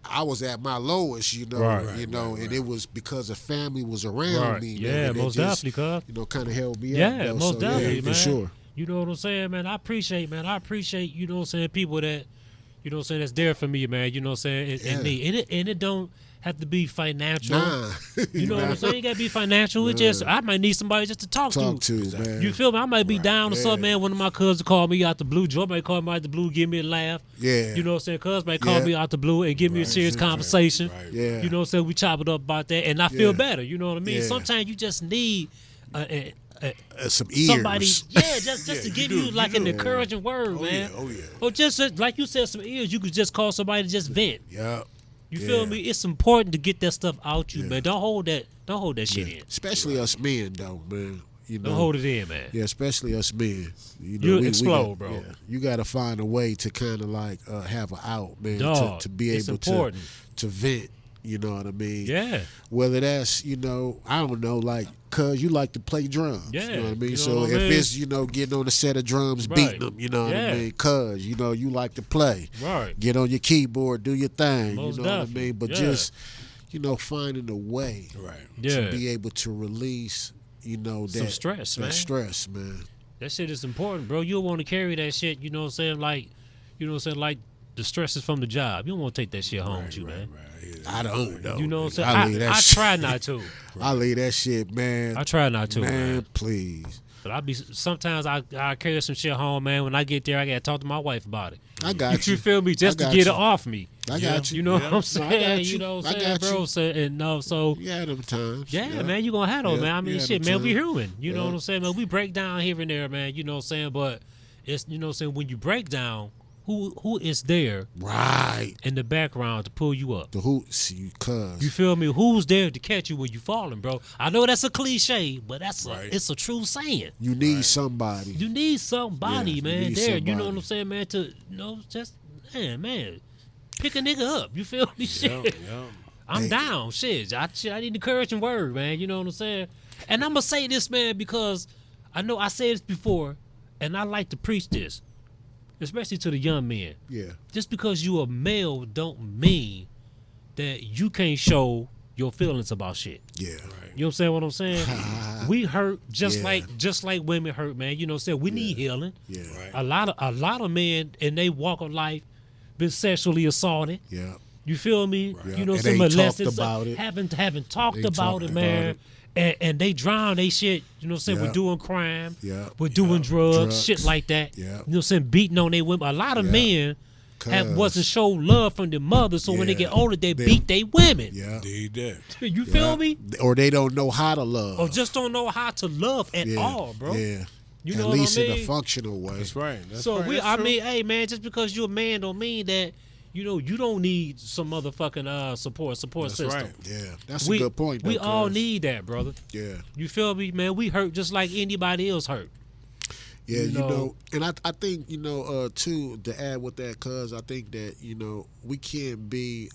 I was at my lowest, Right. and it was because a family was around Right. me. Yeah, man, and it most just, definitely, cuz. kind of held me up. Yeah, though. most So, definitely, yeah, man. for sure. You know what I'm saying, man? I appreciate, you know what I'm saying, people that, you know what I'm saying, that's there for me, man, you know what I'm saying, and need. And it don't have to be financial. Nah. You know what I'm saying? It gotta be financial. It just I might need somebody just to talk Talk to. to, man. You feel me? I might be down or yeah. something, man. One of my cousins call me out the blue. Joe might call me out the blue, give me a laugh. Yeah. You know what I'm saying? Cuz might call Yeah. me out the blue and give me a serious conversation. Right. Yeah. You know what I'm saying? We chop it up about that, and I feel Yeah. better. You know what I mean? Yeah. Sometimes you just need Some ears. somebody, just to you give do, you you like do. an encouraging word, Oh, man. yeah, oh, yeah. Or just like you said, some ears. You could just call somebody to just vent. Yeah. You Yeah. feel me? It's important to get that stuff out you, man. Don't hold that shit in. Especially us men, though, man. Don't hold it in, man. Yeah, especially us men. You'll explode, bro. Yeah, you got to find a way to kind of like have an out, man, Dog, to be it's able important. to vent. You know what I mean? Yeah. Whether that's, I don't know, like, cuz you like to play drums. Yeah, You know what I mean? you know So what I if mean? it's, getting on a set of drums, Right. beating them, you know what Yeah. I mean? Cuz, you like to play. Right. Get on your keyboard, do your thing. Most you know what I definitely. mean? But Yeah. just, finding a way Right. Yeah. to be able to release, that stress, that man. stress, man. That shit is important, bro. You don't want to carry that shit, you know what I'm saying? Like, like the stresses from the job. You don't want to take that shit home with you, man. I don't know. You know what I'm I saying? leave that I shit. try not to. I leave that shit, man. I try not to, man. Please. But sometimes I carry some shit home, man. When I get there, I gotta talk to my wife about it. I got You you. feel me? Just I to got get you. it off me. I got you. You know what I'm No, I saying? got You you. know what I I'm saying, got bro? you. So Yeah, them times. yeah, man, you gonna have those, Yeah, man. I mean, yeah, shit, them man, we times. human. You know Yeah. what I'm saying, man? We break down here and there, man. You know what I'm saying? But it's, you know what I'm saying, when you break down, who is there Right. in the background to pull you up? The who see You cuz. feel me? Who's there to catch you when you falling, bro? I know that's a cliche, but Right. it's a true saying. You need somebody. You need somebody, Yeah, you man, need there. You know what somebody. I'm saying, man, to just man, pick a nigga up. You feel me? Shit. I'm down. Shit. I need an encouraging word, man. You know what I'm saying? And I'm gonna say this, man, because I know I said this before, and I like to preach this, especially to the young men. Yeah. Just because you a male don't mean that you can't show your feelings about shit. Yeah. You know what I'm saying? What I'm saying? We hurt just Yeah. like women hurt, man. You know what I'm saying? We need healing. Yeah. Right. A lot of men in they walk of life been sexually assaulted. Yeah. You feel me? Right. You know, And some ain't molested, talked about it. haven't talked Ain't about talked it, about man. it. And they drown they shit. You know what I'm saying? Yeah. We're doing crime. Yeah. We're doing drugs, Drugs. shit like that. Yeah. You know what I'm saying? Beating on their women. A lot of Yeah. men Cuz. wasn't show love from their mothers, so when they Yeah. get older, they They- beat their women. Yeah. They did. You feel me? Or they don't know how to love. Or just don't know how to love at yeah. all, bro. Yeah. You At know what I least in a mean? functional way. That's right. That's So right. That's I true. mean, hey man, just because you're a man don't mean that you don't need some motherfucking support That's system. right. Yeah. That's We, a good point. we though, all cuz. need that, brother. Yeah. You feel me, man? We hurt just like anybody else hurt. Yeah, You know. and I think, too, to add with that, cuz I think that, we can't be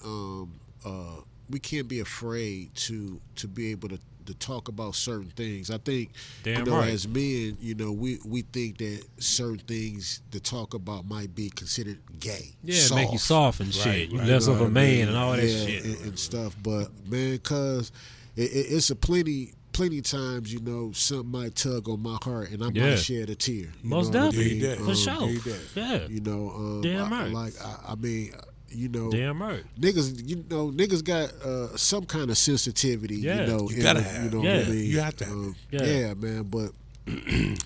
afraid to be able to talk about certain things. I think, Damn right. as men, we think that certain things to talk about might be considered gay. Yeah, make you soft and shit. Right, You right, less of a what I man mean? and all that Yeah, shit. and stuff. But man, cuz it's a plenty times, something might tug on my heart and I Yeah. might shed a tear. You Most know what I definitely. mean? Yeah, For sure. he did. Yeah. You know, Damn right. I mean, you know, Damn right. niggas got some kind of sensitivity. Yeah. You know, You gotta have. You know Yeah. what I mean? You have to have Yeah, man. But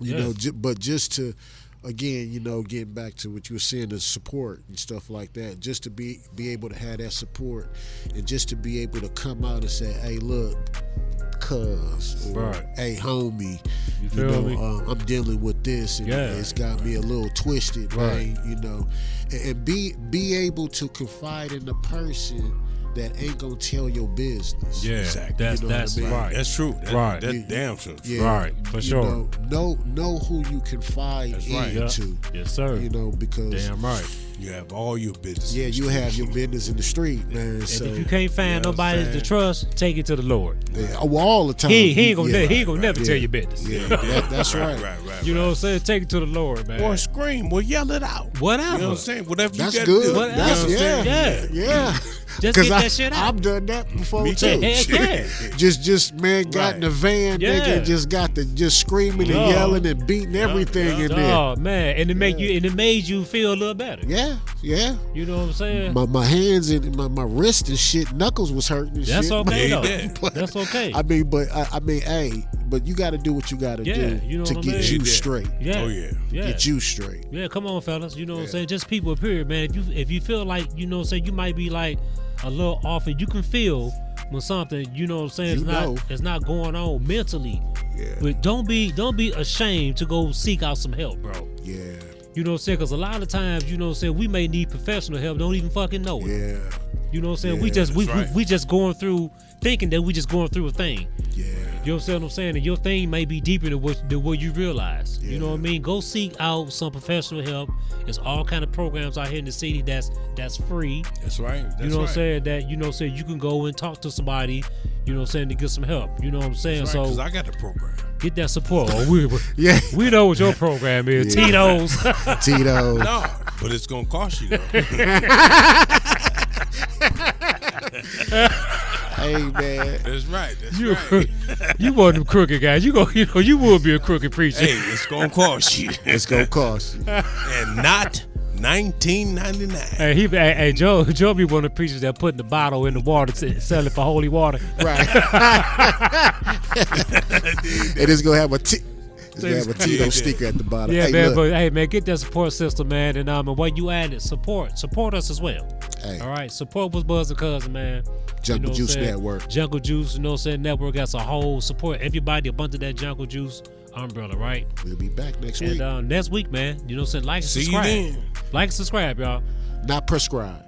you know, but just to. Again, you know, getting back to what you were saying, the support and stuff like that, just to be able to have that support and just to be able to come out and say, hey, look, cuz, or Right. hey, homie, You feel me? I'm dealing with this and Yeah. it's got me a little twisted, Right. man, you know, and be able to confide in the person that ain't gonna tell your business. Yeah, Exactly. that's You know what that's I mean? right. That's true. Right. That's damn true. Yeah, Right, for you sure. know who you confide That's right. into. Yes, sir. You know, because Damn right. You have all your business. yeah, you have your business in the street, man. And So if you can't find nobody to trust, take it to the Lord. yeah, all the time. He ain't gonna yeah, never yeah. tell your business. Yeah, that's right. Right. You know what I'm saying? Take it to the Lord, man. Or scream, or yell it out. Whatever. You know what I'm saying? Whatever That's you got to good. do. What- That's you know what I'm yeah, saying? yeah. Just 'Cause get that shit out. I've done that before Me too. too. Heck yeah. Just man got Right. in the van, Yeah. nigga, just got the screaming and No. yelling and beating everything in there. Oh man, and it made you feel a little better. Yeah. You know what I'm saying? My hands and my wrist and shit, knuckles was hurting and That's shit. okay Yeah, though. he did. That's okay. I mean, but hey, but you got to do what you got to Yeah, do you know to what I get mean? you Yeah. straight. Yeah. Oh, yeah. Yeah. Get you straight. Yeah, come on, fellas. You know what I'm saying? Just people, period, man. If you feel like, you know what I'm saying, you might be like a little off, and you can feel when something, you know what I'm saying, You know. it's not going on mentally. Yeah. But don't be ashamed to go seek out some help, bro. Yeah. You know what I'm saying? Because a lot of times, you know what I'm saying, we may need professional help, don't even fucking know it. Yeah. You know what I'm saying? Yeah, we that's right. we just going through, thinking that we just going through a thing. Yeah. You know what I'm saying? And your thing may be deeper than what you realize. You know what I mean? Go seek out some professional help. There's all kind of programs out here in the city that's free. That's right. That's You know what I'm right. saying? That, you know what I'm saying, you can go and talk to somebody, you know what I'm saying, to get some help. You know what I'm saying? That's right, 'cause So I got the program. get that support. Yeah. We know what your program is. Yeah. Tito's. Tito. No, but it's gonna cost you though. Hey man. That's right. That's you right. you one of them crooked guys. You would be a crooked preacher. Hey, it's gonna cost you, It's gonna cost you. and not $19.99. Hey, Joe be one of the preachers that put the bottle in the water to sell it for holy water. Right. And it's gonna have a Tito sticker at the bottom. Yeah, Hey, man. look. But hey, man, get that support system, man. And while you at it, support us as well. Hey. All right, support Wats Buzzin Cuzzin, man. Jungle what I'm Juice saying? Network. Jungle Juice, you know what I'm saying? Network has a whole support everybody up under that Jungle Juice umbrella, right? We'll be back next week. And next week, man, you know what I'm saying? Like and See you subscribe. then. Like and subscribe, y'all. Not prescribed.